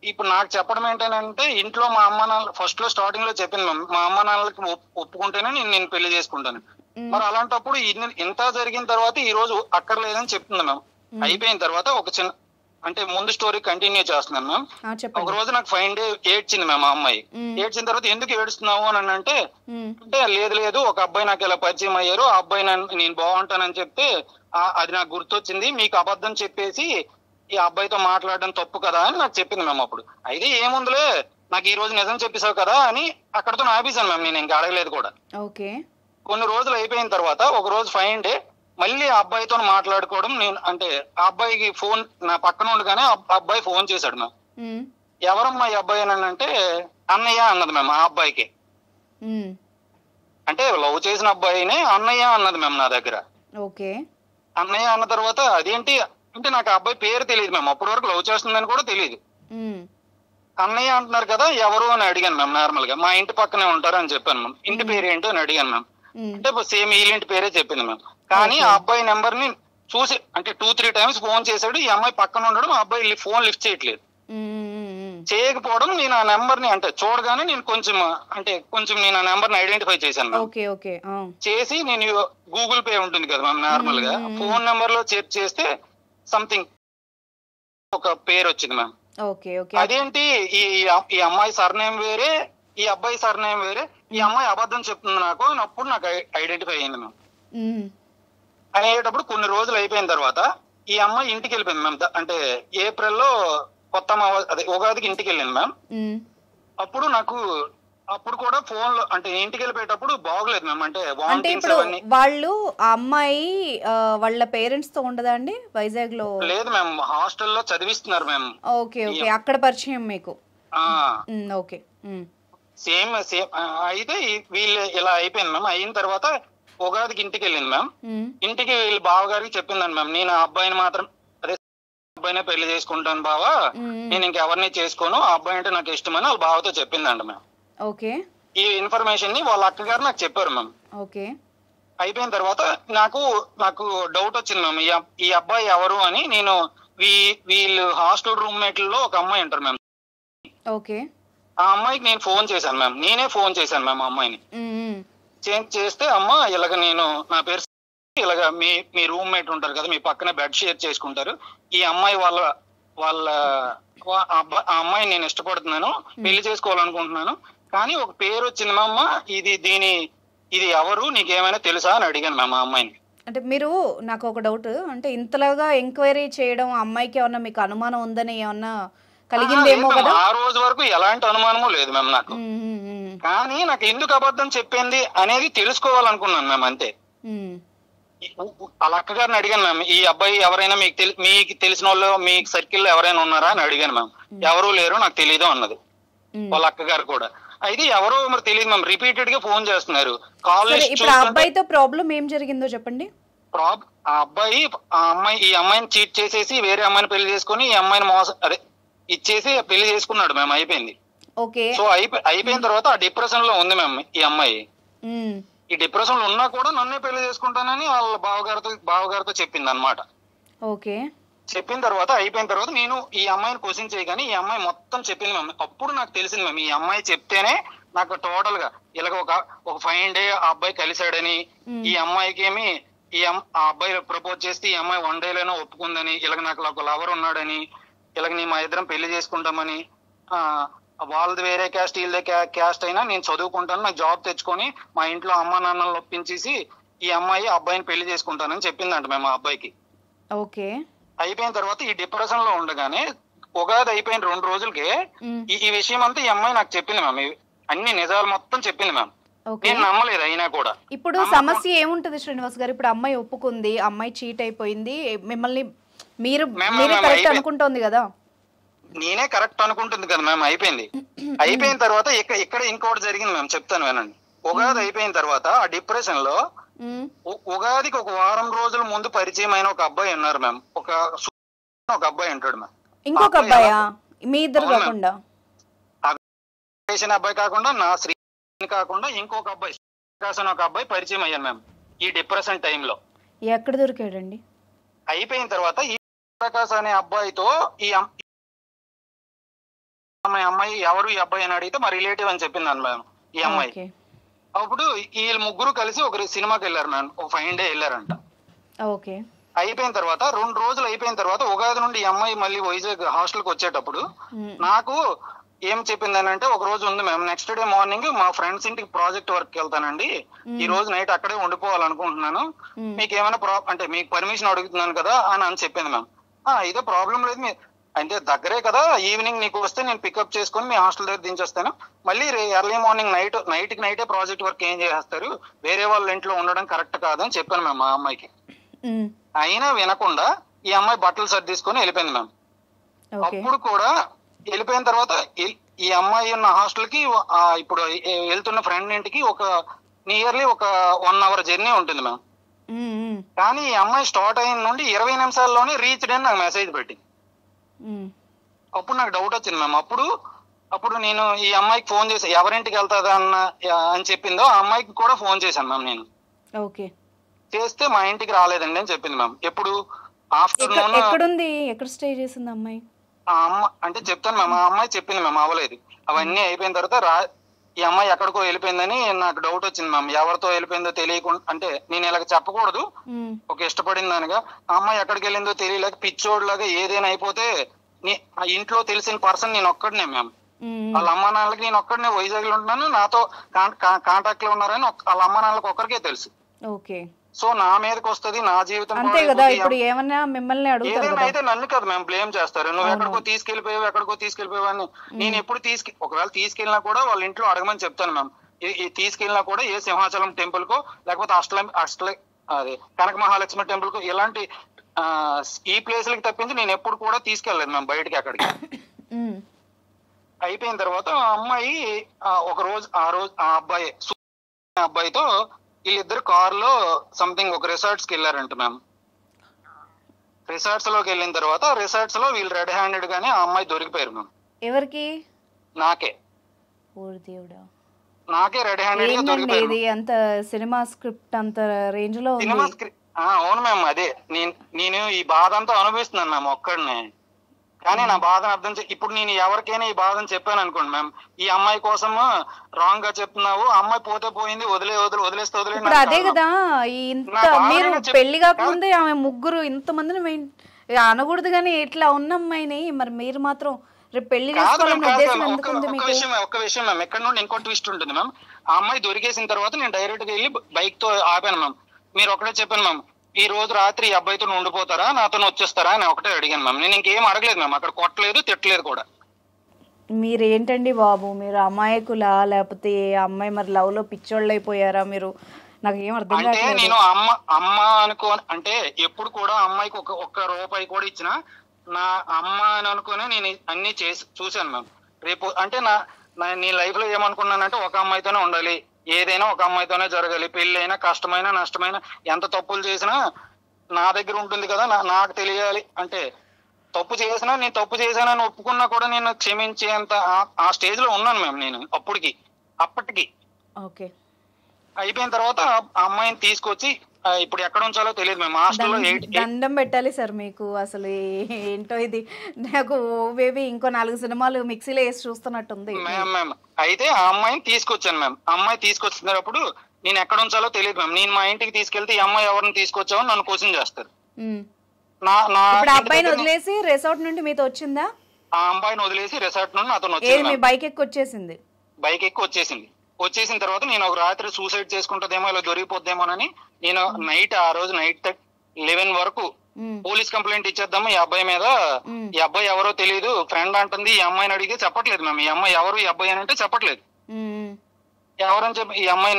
ఇప్పుడు నాకు చెప్పడం ఏంటంటే ఇంట్లో మా అమ్మ నాన్న ఫస్ట్ లో స్టార్టింగ్ లో చెప్పింది మ్యామ్, మా అమ్మ నాన్నలకి ఒప్పుకుంటేనే నేను పెళ్లి చేసుకుంటాను. మరి అలాంటప్పుడు ఇంత జరిగిన తర్వాత ఈ రోజు అక్కర్లేదని చెప్తుంది మ్యామ్. అయిపోయిన తర్వాత ఒక చిన్న అంటే ముందు స్టోరీ కంటిన్యూ చేస్తున్నాను మ్యామ్. ఒక రోజు నాకు ఫైన్ డే ఏడ్చింది మ్యామ్. ఆ అమ్మాయి ఏడ్చిన తర్వాత ఎందుకు ఏడుస్తున్నావు అని అంటే లేదు ఒక అబ్బాయి నాకు ఇలా పరిచయం అయ్యారు, ఆ అబ్బాయి నేను బాగుంటానని చెప్తే అది నాకు గుర్తొచ్చింది, మీకు అబద్ధం చెప్పేసి ఈ అబ్బాయితో మాట్లాడడం తప్పు కదా అని నాకు చెప్పింది మ్యామ్. అప్పుడు అయితే ఏముందిలే నాకు ఈ రోజు నిజం చెప్పేశావు కదా అని అక్కడతో ఆపేశాను మ్యామ్. నేను ఇంకా అడగలేదు కూడా. కొన్ని రోజులు అయిపోయిన తర్వాత ఒక రోజు ఫైన్ డే మళ్ళీ ఆ అబ్బాయితో మాట్లాడుకోవడం. నేను అంటే ఆ అబ్బాయికి ఫోన్ నా పక్కన ఉండగానే ఆ అబ్బాయి ఫోన్ చేశాడు మ్యామ్. ఎవరమ్మా ఈ అబ్బాయి అని అంటే అన్నయ్య అన్నది మ్యామ్. ఆ అబ్బాయికి అంటే లవ్ చేసిన అబ్బాయినే అన్నయ్య అన్నది మ్యామ్ నా దగ్గర. అన్నయ్య అన్న తర్వాత అదేంటి అంటే నాకు ఆ అబ్బాయి పేరు తెలియదు మ్యామ్. అప్పటి వరకు లవ్ చేస్తుందని కూడా తెలియదు. అన్నయ్య అంటున్నారు కదా ఎవరు అని అడిగాను మ్యామ్. నార్మల్ గా మా ఇంటి పక్కనే ఉంటారు అని చెప్పాను మ్యామ్. ఇంటి పేరు ఏంటో అని అడిగాను మ్యామ్. అంటే సేమ్ వీళ్ళింటి పేరే చెప్పింది మ్యామ్. కానీ ఆ అబ్బాయి నెంబర్ ని చూసి అంటే 2-3 టైమ్స్ ఫోన్ చేశాడు. ఈ అమ్మాయి పక్కన ఉండడం, ఆ అబ్బాయి ఫోన్ లిఫ్ట్ చేయట్లేదు. చేయకపోవడం నేను ఆ నెంబర్ ని అంటే చూడగానే నేను కొంచెం నేను ఆ నెంబర్ ని ఐడెంటిఫై చేశాను. చేసి నేను గూగుల్ పే ఉంటుంది కదా మ్యామ్ నార్మల్ గా, ఫోన్ నెంబర్ లో చెక్ చేస్తే సంథింగ్ ఒక పేరు వచ్చింది మ్యామ్. అదేంటి ఈ అమ్మాయి సర్నేమ్ వేరే, ఈ అబ్బాయి సర్నేమ్ వేరే, ఈ అమ్మాయి అబద్ధం చెప్తుంది నాకు అని అప్పుడు నాకు ఐడెంటిఫై అయింది మ్యామ్. అయ్యేటప్పుడు కొన్ని రోజులు అయిపోయిన తర్వాత ఈ అమ్మాయి ఇంటికి వెళ్ళిపోయింది మ్యామ్. అంటే ఏప్రిల్లో కొత్త అదే ఉగాదికి ఇంటికి వెళ్ళింది మ్యామ్. అప్పుడు కూడా ఫోన్ లో అంటే ఇంటికి వెళ్ళిపోయేటప్పుడు బాగోలేదు మ్యామ్. అంటే ఇప్పుడు వాళ్ళు ఆ అమ్మాయి వాళ్ళ పేరెంట్స్ తో ఉండదా అండి వైజాగ్ లో? లేదు మ్యామ్, హాస్టల్లో చదివిస్తున్నారు మ్యామ్. అక్కడ పరిచయం మీకు? సేమ్ అయితే వీళ్ళు ఇలా అయిపోయింది మ్యామ్. అయిన తర్వాత ఉగాదికి ఇంటికి వెళ్ళింది మ్యామ్. ఇంటికి వీళ్ళ బావగారికి చెప్పిందండి మ్యామ్, నేను ఆ అబ్బాయిని మాత్రం అబ్బాయినే పెళ్లి చేసుకుంటాను బావా, నేను ఇంకెవరిని చేసుకోను, ఆ అబ్బాయి అంటే నాకు ఇష్టమని వాళ్ళ బావతో చెప్పిందండి మ్యామ్. ఈ ఇన్ఫర్మేషన్ ని వాళ్ళ అక్కగారు నాకు చెప్పారు మ్యామ్. అయిపోయిన తర్వాత నాకు డౌట్ వచ్చింది మ్యామ్, ఈ అబ్బాయి ఎవరు అని. నేను వీళ్ళు హాస్టల్ రూమ్మేట్లలో ఒక అమ్మాయి ఉంటారు మ్యామ్. ఆ అమ్మాయికి నేను ఫోన్ చేశాను మ్యామ్. నేనే ఫోన్ చేశాను మ్యామ్ ఆ అమ్మాయిని. చేస్తే అమ్మ ఇలాగ నేను నా పేరు ఇలాగ మీ రూమ్మేట్ ఉంటారు కదా, మీ పక్కన బెడ్ షేర్ చేసుకుంటారు, ఈ అమ్మాయి వాళ్ళ ఆ అమ్మాయి నేను ఇష్టపడుతున్నాను, పెళ్లి చేసుకోవాలనుకుంటున్నాను, కానీ ఒక పేరు వచ్చింది మా అమ్మ, ఇది ఎవరు నీకేమైనా తెలుసా అని అడిగాను మ్యామ్ ఆ అమ్మాయిని. అంటే మీరు నాకు ఒక డౌట్, అంటే ఇంతలాగా ఎంక్వైరీ చేయడం అమ్మాయికి ఏమన్నా మీకు అనుమానం ఉందని ఏమన్నా కలిగిందేమో కదా? ఆ రోజు వరకు ఎలాంటి అనుమానము లేదు మ్యామ్ నాకు. కానీ నాకు ఎందుకు అబద్ధం చెప్పింది అనేది తెలుసుకోవాలనుకున్నాను మ్యామ్ అంతే. వాళ్ళ అక్కగారిని అడిగాను మ్యామ్, ఈ అబ్బాయి ఎవరైనా మీకు తెలిసిన వాళ్ళు మీ సర్కిల్లో ఎవరైనా ఉన్నారా అని అడిగాను మ్యామ్. ఎవరూ లేరు, నాకు తెలియదు అన్నది వాళ్ళ అక్కగారు కూడా. అయితే ఎవరో మరి తెలియదు మ్యామ్, రిపీటెడ్ గా ఫోన్ చేస్తున్నారు. ఇప్పుడు ఆ అబ్బాయితో ప్రాబ్లం ఏం జరిగిందో చెప్పండి. ఆ ఈ అమ్మాయిని చీట్ చేసేసి వేరే అమ్మాయిని పెళ్లి చేసుకుని ఈ అమ్మాయిని ఇచ్చేసి పెళ్లి చేసుకున్నాడు మ్యామ్. అయిపోయింది. సో అయిపోయిన తర్వాత ఆ డిప్రెషన్ లో ఉంది మ్యామ్ ఈ అమ్మాయి. ఈ డిప్రెషన్ లో ఉన్నా కూడా నన్నే పెళ్లి చేసుకుంటానని వాళ్ళ బావగారితో చెప్పింది అనమాట. చెప్పిన తర్వాత అయిపోయిన తర్వాత నేను ఈ అమ్మాయిని క్వశ్చన్ చేయగానే ఈ అమ్మాయి మొత్తం చెప్పింది మ్యామ్. అప్పుడు నాకు తెలిసింది మ్యామ్, ఈ అమ్మాయి చెప్తేనే నాకు టోటల్ గా ఇలాగ ఒక ఫైన్ డే ఆ అబ్బాయి కలిశాడని, ఈ అమ్మాయికి ఏమి ఆ అబ్బాయి ప్రపోజ్ చేస్తే ఈ అమ్మాయి 1 డేలోనే ఒప్పుకుందని, ఇలాగ నాకు ఒక లవర్ ఉన్నాడని, ఇలాగ మా ఇద్దరం పెళ్లి చేసుకుంటామని, వాళ్ళది వేరే క్యాస్ట్ వీళ్ళదే క్యాస్ట్ అయినా నేను చదువుకుంటాను, నాకు జాబ్ తెచ్చుకొని మా ఇంట్లో అమ్మా నాన్నలు ఒప్పించేసి ఈ అబ్బాయిని పెళ్లి చేసుకుంటానని చెప్పిందంట మేము ఆ అబ్బాయికి. అయిపోయిన తర్వాత ఈ డిప్రెషన్ లో ఉండగానే ఉగాది అయిపోయిన 2 రోజులకే ఈ విషయం అంతా ఈ అమ్మాయి నాకు చెప్పింది మ్యామ్. అన్ని నిజాలు మొత్తం చెప్పింది మ్యామ్. నేను నమ్మలేదు అయినా కూడా. ఇప్పుడు సమస్య ఏముంటది శ్రీనివాస్ గారు, ఇప్పుడు అమ్మాయి ఒప్పుకుంది, అమ్మాయి చీట్ అయిపోయింది, మిమ్మల్ని మీరు కరెక్ట్ అనుకుంటోంది కదా? నేనే కరెక్ట్ అనుకుంటుంది కదా మ్యామ్. అయిపోయిన తర్వాత ఇక్కడ ఇంకోటి జరిగింది మ్యామ్, చెప్తాను వినండి. ఉగాది అయిపోయిన తర్వాత ఆ డిప్రెషన్ లో ఉగాదికి ఒక వారం రోజుల ముందు పరిచయం అయిన ఒక అబ్బాయి ఉన్నారు మ్యామ్. ఒక అబ్బాయి ఉంటాడు మ్యామ్. ఇంకొక అబ్బాయా? మీ ఇద్దరు కాకుండా అబ్బాయి కాకుండా నా శ్రీ కాకుండా ఇంకొక అబ్బాయి ఒక అబ్బాయి పరిచయం అయ్యాను మ్యామ్ ఈ డిప్రెషన్ టైంలో. ఎక్కడ దొరికాడండి? అయిపోయిన తర్వాత ఈ ప్రకాశ్ అనే అబ్బాయితో ఈ అమ్మాయి ఎవరు ఈ అబ్బాయి అని అడిగితే మా రిలేటివ్ అని చెప్పింది మ్యామ్ ఈ అమ్మాయి. అప్పుడు వీళ్ళు ముగ్గురు కలిసి ఒక సినిమాకి వెళ్ళారు మ్యామ్. ఒక 5 days వెళ్ళారంట. అయిపోయిన తర్వాత 2 రోజులు అయిపోయిన తర్వాత ఉగాది నుండి ఈ అమ్మాయి మళ్ళీ వైజాగ్ హాస్టల్కి వచ్చేటప్పుడు నాకు ఏం చెప్పిందని అంటే, ఒక రోజు ఉంది మ్యామ్, నెక్స్ట్ డే మార్నింగ్ మా ఫ్రెండ్స్ ఇంటికి ప్రాజెక్ట్ వర్క్ వెళ్తానండి, ఈ రోజు నైట్ అక్కడే ఉండిపోవాలనుకుంటున్నాను, మీకు ఏమైనా అంటే మీకు పర్మిషన్ అడుగుతున్నాను కదా అని చెప్పింది మ్యామ్. ఇదే ప్రాబ్లం లేదు, అంటే దగ్గరే కదా, ఈవినింగ్ నీకు వస్తే నేను పికప్ చేసుకుని మీ హాస్టల్ దగ్గర దించేస్తాను, మళ్ళీ ఎర్లీ మార్నింగ్ నైట్కి ప్రాజెక్ట్ వర్క్ ఏం చేస్తారు, వేరే వాళ్ళ ఇంట్లో ఉండడం కరెక్ట్ కాదని చెప్పాను మ్యామ్ మా అమ్మాయికి. అయినా వినకుండా ఈ అమ్మాయి బట్టలు సర్దేసుకొని వెళ్ళిపోయింది మ్యామ్. అప్పుడు కూడా వెళ్ళిపోయిన తర్వాత ఈ అమ్మాయి ఉన్న హాస్టల్ కి ఇప్పుడు వెళ్తున్న ఫ్రెండ్ ఇంటికి ఒక నియర్లీ ఒక 1 hour జర్నీ ఉంటుంది మ్యామ్. కానీ ఈ అమ్మాయి స్టార్ట్ అయిన నుండి 20 నిమిషాల్లోనే రీచ్డ్ అని నాకు మెసేజ్ పెట్టింది. అప్పుడు నాకు డౌట్ వచ్చింది మ్యామ్. అప్పుడు నేను ఈ అమ్మాయికి ఫోన్ చేసి ఎవరింటికి వెళ్తాదా అని చెప్పిందో ఆ అమ్మాయికి కూడా ఫోన్ చేశాను మ్యామ్ నేను. చేస్తే మా ఇంటికి రాలేదండి అని చెప్పింది మ్యామ్. ఎప్పుడు ఆఫ్టర్నూన్ ఎక్కడ స్టే చేసింది అమ్మాయి? అంటే చెప్తాను మ్యామ్, ఆ అమ్మాయి చెప్పింది మ్యామ్, అవ్వలేదు. అవన్నీ అయిపోయిన తర్వాత ఈ అమ్మాయి ఎక్కడికో వెళ్ళిపోయిందని నాకు డౌట్ వచ్చింది మ్యామ్. ఎవరితో వెళ్ళిపోయిందో తెలియకుండా, అంటే నేను ఇలాగ చెప్పకూడదు, ఒక ఇష్టపడింది దానిగా, ఆ అమ్మాయి ఎక్కడికి వెళ్ళిందో తెలియలేక పిచ్చోడ్లాగా ఏదైనా అయిపోతే ఆ ఇంట్లో తెలిసిన పర్సన్ నేను ఒక్కడనే మ్యామ్. వాళ్ళ అమ్మ నాన్నలకి నేను ఒక్కడనే వైజాగ్ లో ఉంటున్నాను, నాతో కాంటాక్ట్ లో ఉన్నారని వాళ్ళ అమ్మ నాన్నలకు ఒక్కరికే తెలుసు. సో నా మీదకి వస్తుంది, నా జీవితం ఏదైనా అయితే నన్ను కదా మేము బ్లేమ్ చేస్తారు, నువ్వు ఎక్కడికో తీసుకెళ్లిపోయావు అని. నేను ఎప్పుడు ఒకవేళ తీసుకెళ్ళినా కూడా వాళ్ళ ఇంట్లో అడగమని చెప్తాను మ్యామ్. తీసుకెళ్ళినా కూడా ఏ సింహాచలం టెంపుల్ కో లేకపోతే అదే కనక మహాలక్ష్మి టెంపుల్ కో ఇలాంటి ఈ ప్లేస్లకి తప్పించి నేను ఎప్పుడు కూడా తీసుకెళ్ళలేదు మ్యామ్ బయటకి అక్కడికి. అయిపోయిన తర్వాత అమ్మాయి ఒక రోజు ఆ అబ్బాయితో వీళ్ళిద్దరు కార్ లో సంథింగ్ ఒక రిసార్ట్స్ కి వెళ్ళారంట మ్యామ్. రిసార్ట్స్ లోకి వెళ్ళిన తర్వాత రిసార్ట్స్ లో వీళ్ళు రెడ్ హ్యాండెడ్ గానే ఆ అమ్మాయి దొరికిపోయారు మ్యామ్. ఎవరికి? నాకే రెడ్ హ్యాండెడ్ గా దొరికిపోయారు. అంత సినిమా స్క్రిప్ట్ అంత రేంజ్ లో అవును మ్యామ్. అదే నేను ఈ బాధ అంతా అనుభవిస్తున్నాను మ్యామ్ ఒక్కడినే. కానీ నా బాధను అర్థం ఇప్పుడు నేను ఎవరికైనా ఈ బాధను చెప్పాను అనుకోండి మ్యామ్, ఈ అమ్మాయి కోసం రాంగ్ గా చెప్తున్నావు, అమ్మాయి పోతే పోయింది, వదిలేస్తే అదే కదా. మీరు పెళ్లి కాకముందే ఆమె ముగ్గురు ఇంతమందిని అనకూడదు, కానీ ఇట్లా ఉన్న అమ్మాయిని మరి మీరు మాత్రం రేపు పెళ్లి ఒక్క విషయం మ్యామ్, ఎక్కడ నుండి ఇంకో ట్విస్ట్ ఉంటుంది మ్యామ్. ఆ అమ్మాయి దొరికేసిన తర్వాత నేను డైరెక్ట్ గా వెళ్ళి బైక్ తో ఆపాను మ్యామ్. మీరు ఒకటే చెప్పాను మ్యామ్, ఈ రోజు రాత్రి ఈ అబ్బాయితో ఉండిపోతారా, నాతో వచ్చేస్తారా అని ఒకటే అడిగాను మ్యామ్. నేను ఇంకేం అడగలేదు మ్యామ్, అక్కడ కొట్టలేదు, తిట్టలేదు కూడా. మీరేంటండి బాబు, మీరు అమాయకులా లేకపోతే అమ్మాయి మరి లవ్ లో పిచ్చోళ్ళు అయిపోయారా? మీరు నాకు ఏం అర్థం కాదు. అంటే నేను అమ్మ అంటే ఎప్పుడు కూడా అమ్మాయికి ఒక్క రూపాయి కూడా ఇచ్చినా నా అమ్మ అని అనుకుని నేను అన్ని చూశాను మ్యామ్. రేపు అంటే నీ లైఫ్ లో ఏమనుకున్నానంటే ఒక అమ్మాయితోనే ఉండాలి, ఏదైనా ఒక అమ్మాయితోనే జరగాలి, పెళ్లి అయినా కష్టమైనా నష్టమైనా ఎంత తప్పులు చేసినా నా దగ్గర ఉంటుంది కదా, నాకు తెలియాలి. అంటే తప్పు చేసినా నేను తప్పు చేశానని ఒప్పుకున్నా కూడా నేను క్షమించేంత ఆ స్టేజ్ లో ఉన్నాను మ్యామ్ నేను అప్పటికి. అయిపోయిన తర్వాత ఆ అమ్మాయిని తీసుకొచ్చి ఇప్పుడు ఎక్కడ ఉంచాలో తెలియదు మేము హాస్టల్లో. దండం పెట్టాలి సార్ మీకు, అసలు ఏంటో ఇది. నాకు బేబీ ఇంకో 4 సినిమాలు మిక్సీలో వేసి చూస్తున్నట్టుంది మ్యామ్. అయితే ఆ అమ్మాయిని తీసుకొచ్చాను మ్యామ్. అమ్మాయి తీసుకొచ్చినప్పుడు నేను ఎక్కడ ఉంచాలో తెలియదు మ్యామ్. నేను మా ఇంటికి తీసుకెళ్తే ఈ అమ్మాయి ఎవరిని తీసుకొచ్చావో నన్ను క్వశ్చన్ చేస్తారు. అబ్బాయిని వదిలేసి రిసార్ట్ నుండి మీతో వచ్చిందా? ఆ అమ్మాయిని వదిలేసి రిసార్ట్ నుండి నాతో వచ్చింది. బైక్ ఎక్కి వచ్చేసింది. బైక్ ఎక్కి వచ్చేసిన తర్వాత నేను ఒక రాత్రి సూసైడ్ చేసుకుంటుందేమో, ఇలా దొరికిపోద్దేమోనని నేను ఆ రోజు నైట్ 11 వరకు పోలీస్ కంప్లైంట్ ఇచ్చేద్దాము ఈ అబ్బాయి మీద. ఈ అబ్బాయి ఎవరో తెలియదు, ఫ్రెండ్ అంటుంది. ఈ అమ్మాయిని అడిగితే చెప్పట్లేదు మ్యామ్. ఈ అమ్మాయి ఎవరు ఈ అబ్బాయి అని అంటే చెప్పట్లేదు. ఎవరని చెప్పి ఈ అమ్మాయి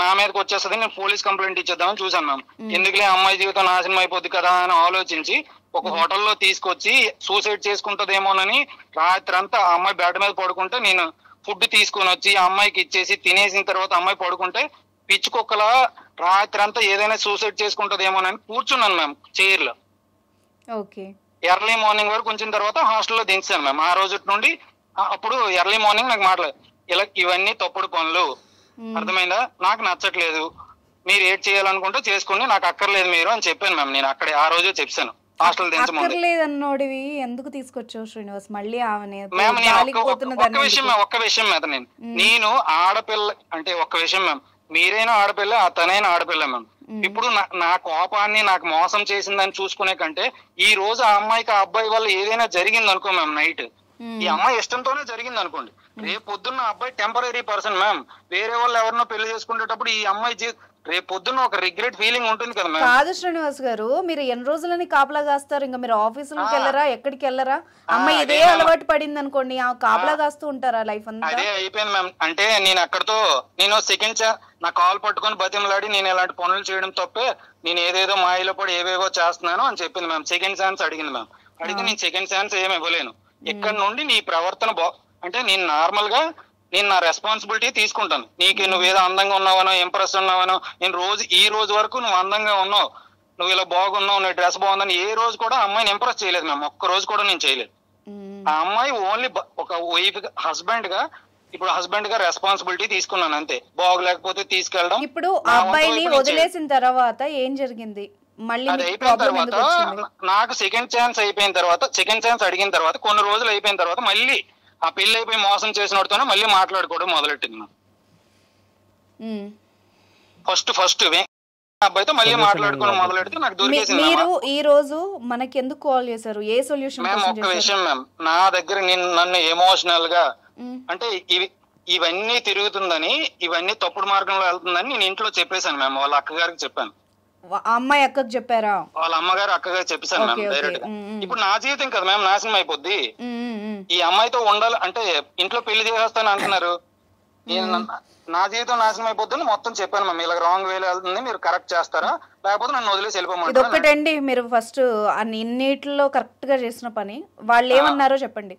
నా మీదకి వచ్చేస్తుంది, నేను పోలీస్ కంప్లైంట్ ఇచ్చేద్దామని చూసాను మ్యామ్. ఎందుకులే అమ్మాయి జీవితం నాశనం అయిపోద్ది కదా అని ఆలోచించి ఒక హోటల్లో తీసుకొచ్చి సూసైడ్ చేసుకుంటదేమోనని రాత్రి అంతా ఆ అమ్మాయి బెడ్ మీద పడుకుంటే నేను ఫుడ్ తీసుకొని వచ్చి ఆ అమ్మాయికి ఇచ్చేసి తినేసిన తర్వాత అమ్మాయి పడుకుంటే పిచ్చుకొక్కలా రాత్రి అంతా ఏదైనా సూసైడ్ చేసుకుంటదేమోనని కూర్చున్నాను మ్యామ్ చైర్ లో. ఎర్లీ మార్నింగ్ వరకు ఉంచిన తర్వాత హాస్టల్లో దించాను మ్యామ్. ఆ రోజు నుండి అప్పుడు ఎర్లీ మార్నింగ్ నాకు మాట్లాడు, ఇలా ఇవన్నీ తప్పుడు పనులు, అర్థమైందా, నాకు నచ్చట్లేదు, మీరు ఏడ్ చేయాలనుకుంటే చేసుకోండి, నాకు అక్కర్లేదు మీరు అని చెప్పాను మ్యామ్. నేను అక్కడే ఆ రోజే చెప్పాను హాస్టల్ దించమన్నోడివి ఎందుకు తీసుకొచ్చావు శ్రీనివాస్ మళ్ళీ మ్యామ్. నేను ఒక్క విషయం మీద నేను ఆడపిల్ల అంటే ఒక్క విషయం మ్యామ్, మీరైనా ఆడపిల్ల తనైనా ఆడపిల్ల మ్యామ్. ఇప్పుడు నా కోపాన్ని నాకు మోసం చేసిందని చూసుకునే కంటే ఈ రోజు ఆ అమ్మాయికి ఆ అబ్బాయి వల్ల ఏదైనా జరిగింది అనుకో మ్యామ్, నైట్ ఈ అమ్మాయి ఇష్టంతోనే జరిగింది అనుకోండి, రేపు పొద్దున్న అబ్బాయి టెంపరీ పర్సన్ మ్యామ్, వేరే వాళ్ళు ఎవరినో పెళ్లి చేసుకునేటప్పుడు ఈ అమ్మాయి రేపు పొద్దున్న ఒక రిగ్రెట్ ఫీలింగ్ ఉంటుంది కదా మ్యామ్. కాదు శ్రీనివాస్ గారు, మీరు ఎన్ని రోజులని కాపలా కాస్తారు? ఇంకా మీరు ఆఫీసులకు వెళ్ళరా, ఎక్కడికి వెళ్ళరా? అమ్మాయి ఇదే అలవాటు పడింది అనుకోండి, కాపలా కాస్తూ ఉంటారా లైఫ్ అంతా? అదే అయిపోయింది మ్యామ్. అంటే నేను అక్కడతో నేను సెకండ్ నా కాల్ పట్టుకొని బతిమలాడి నేను ఇలాంటి పనులు చేయడం తప్పే, నేను ఏదేదో మాయలో పడి ఏవేవో చేస్తున్నాను అని చెప్పింది మ్యామ్. సెకండ్ ఛాన్స్ అడిగింది మ్యామ్. అడిగితే నేను సెకండ్ ఛాన్స్ ఏమి ఇవ్వలేను, ఇక్కడ నుండి నీ ప్రవర్తన అంటే నేను నార్మల్ గా నేను నా రెస్పాన్సిబిలిటీ తీసుకుంటాను. నీకు నువ్వేదో అందంగా ఉన్నావనో ఇంప్రెస్ ఉన్నావనో, నేను ఈ రోజు వరకు నువ్వు అందంగా ఉన్నావు, నువ్వు ఇలా బాగున్నావు, నీ డ్రెస్ బాగుందని ఏ రోజు కూడా అమ్మాయిని ఇంప్రెస్ చేయలేదు మ్యామ్. ఒక్క రోజు కూడా నేను చేయలేదు. ఆ అమ్మాయి ఓన్లీ ఒక వైఫ్ హస్బెండ్ గా, ఇప్పుడు హస్బెండ్ గా రెస్పాన్సిబిలిటీ తీసుకున్నాను అంతే. బాగోలేకపోతే తీసుకెళ్ళడం. ఇప్పుడు అబ్బాయిని వదిలేసిన తర్వాత ఏం జరిగింది? మళ్ళీ అది అయిపోయిన తర్వాత నాకు సెకండ్ ఛాన్స్ అయిపోయిన తర్వాత, సెకండ్ ఛాన్స్ అడిగిన తర్వాత కొన్ని రోజులు అయిపోయిన తర్వాత మళ్ళీ ఆ పెళ్లి అయిపోయి మోసం చేసినతోనే మళ్ళీ మాట్లాడుకోవడం మొదలెట్టింది. ఫస్ట్ అబ్బాయితో మళ్ళీ మాట్లాడుకోవడం మొదలెడితే నాకు దొరికేసింది. మీరు ఈ రోజు మనకి ఎందుకు కాల్ చేశారు? A solution? మ్యామ్ ఒక్క విషయం మ్యామ్, నా దగ్గర నన్ను ఎమోషనల్ గా అంటే ఇవన్నీ తిరుగుతుందని, ఇవన్నీ తప్పుడు మార్గంలో వెళ్తుందని నేను ఇంట్లో చెప్పేశాను మ్యామ్. వాళ్ళ అక్కగారికి చెప్పాను. అమ్మాయి అక్కకు చెప్పారా? వాళ్ళ అమ్మగారు అక్కగారు చెప్పేశాను మ్యామ్ డైరెక్ట్ గా. ఇప్పుడు నా జీవితం కదా మ్యామ్ నాశనం అయిపోద్ది. ఈ అమ్మాయితో ఉండాలి అంటే ఇంట్లో పెళ్లి చేసేస్తాను అంటున్నారు, నా జీవితం నాశనం అయిపోద్దని మొత్తం చెప్పాను మ్యామ్. ఇలా రాంగ్ వేలో వెళ్తుంది, మీరు కరెక్ట్ చేస్తారా లేకపోతే నన్ను వదిలేసి వెళ్ళిపోమంటారు. ఇది ఒక్కటండి, మీరు ఫస్ట్ అన్నిటిలో కరెక్ట్ గా చేసిన పని వాళ్ళు ఏమన్నారో చెప్పండి.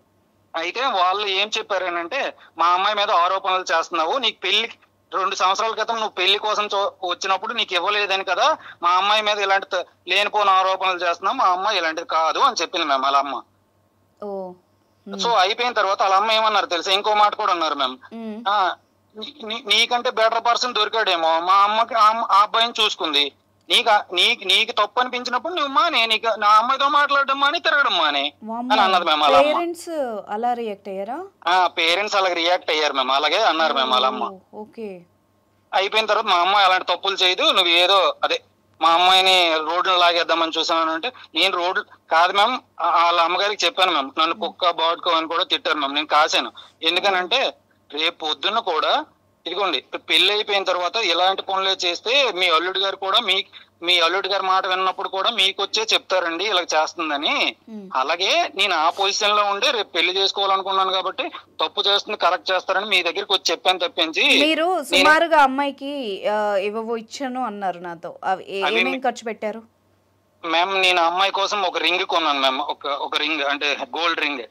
అయితే వాళ్ళు ఏం చెప్పారనంటే, మా అమ్మాయి మీద ఆరోపణలు చేస్తున్నావు, నీకు పెళ్లి 2 సంవత్సరాల క్రితం నువ్వు పెళ్లి కోసం వచ్చినప్పుడు నీకు ఇవ్వలేదని కదా, మా అమ్మాయి మీద ఇలాంటి లేనిపోని ఆరోపణలు చేస్తున్నావు, మా అమ్మాయి ఇలాంటిది కాదు అని చెప్పింది మ్యామ్ వాళ్ళ అమ్మ. సో అయిపోయిన తర్వాత వాళ్ళ అమ్మ ఏమన్నారు తెలుసా, ఇంకో మాట కూడా అన్నారు మ్యామ్, నీకంటే బెటర్ పర్సన్ దొరికాడేమో, మా అమ్మకి ఆ అబ్బాయిని చూసుకుంది, నీకు తప్పు అనిపించినప్పుడు నువ్వు మానే, నీకు నా అమ్మాయితో మాట్లాడడం మాని తిరగడం మానే అని అన్నది మ్యామ్. పేరెంట్స్ అలా రియాక్ట్ అయ్యారా? పేరెంట్స్ అలాగే రియాక్ట్ అయ్యారు మ్యామ్, అలాగే అన్నారు మ్యామ్ వాళ్ళ అమ్మ. అయిపోయిన తర్వాత మా అమ్మాయి అలాంటి తప్పులు చేయదు, నువ్వు ఏదో అదే మా అమ్మాయిని రోడ్లు లాగేద్దామని చూసాను అంటే, నేను రోడ్లు కాదు మ్యామ్, వాళ్ళ అమ్మగారికి చెప్పాను మ్యామ్, నన్ను కుక్క బాడుకో అని కూడా తిట్టారు మ్యామ్. నేను కాశాను, ఎందుకనంటే రేపు పొద్దున్న కూడా ఇదిగోండి పెళ్లి అయిపోయిన తర్వాత ఇలాంటి పనులే చేస్తే మీ అల్లుడి గారు కూడా మీ అల్లుడి గారి మాట విన్నప్పుడు కూడా మీకు వచ్చే చెప్తారండి ఇలా చేస్తుందని. అలాగే నేను ఆ పొజిషన్ లో ఉండే రేపు పెళ్లి చేసుకోవాలనుకున్నాను కాబట్టి తప్పు చేస్తుంది కరెక్ట్ చేస్తారని మీ దగ్గరికి వచ్చి చెప్పాను తప్పించి. మీరు సుమారుగా అమ్మాయికి ఏవో ఇచ్చాను అన్నారు నాతో, ఏమేం ఖర్చు పెట్టారు? మ్యామ్ నేను అమ్మాయి కోసం ఒక రింగ్ కొన్నాను మ్యామ్, ఒక రింగ్ అంటే గోల్డ్ రింగ్,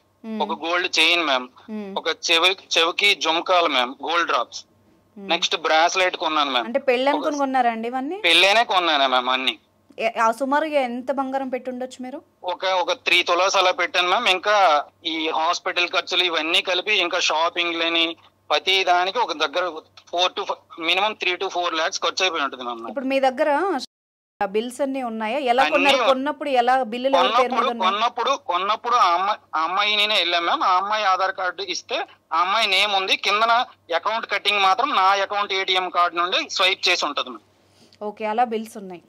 ఒక గోల్డ్ చైన్ మ్యామ్, ఒక చెవికి జుమ్కాలు ma'am gold drops, next bracelet కొన్నాను మ్యామ్. అంటే పెళ్లి అనుకుని కొన్నారండి ఇవన్నీ? పెళ్ళేనే కొన్నాను మ్యామ్ అన్ని. సుమారుగా ఎంత బంగారం పెట్టి ఉండొచ్చు మీరు? ఒక 3 తులాస్ అలా పెట్టాను మ్యామ్. ఇంకా ఈ హాస్పిటల్ ఖర్చులు ఇవన్నీ కలిపి ఇంకా షాపింగ్ లేని ప్రతి దానికి ఒక దగ్గర 4 to మినిమం 3 to 4 lakhs ఖర్చు అయిపోయి ఉంటుంది మ్యామ్. ఇప్పుడు మీ దగ్గర బిల్స్ అన్ని ఉన్నాయా? ఎలా కొన్నారు? కొన్నప్పుడు ఎలా బిల్లులు? కొన్నప్పుడు ఆ అమ్మాయి నేనే వెళ్ళాం మ్యామ్. ఆ అమ్మాయి ఆధార్ కార్డు ఇస్తే ఆ అమ్మాయి నేమ్ ఉంది, కిందన అకౌంట్ కటింగ్ మాత్రం నా అకౌంట్ ఏటీఎం కార్డు నుండి స్వైప్ చేసి ఉంటది మ్యామ్. ఓకే, అలా బిల్స్ ఉన్నాయి.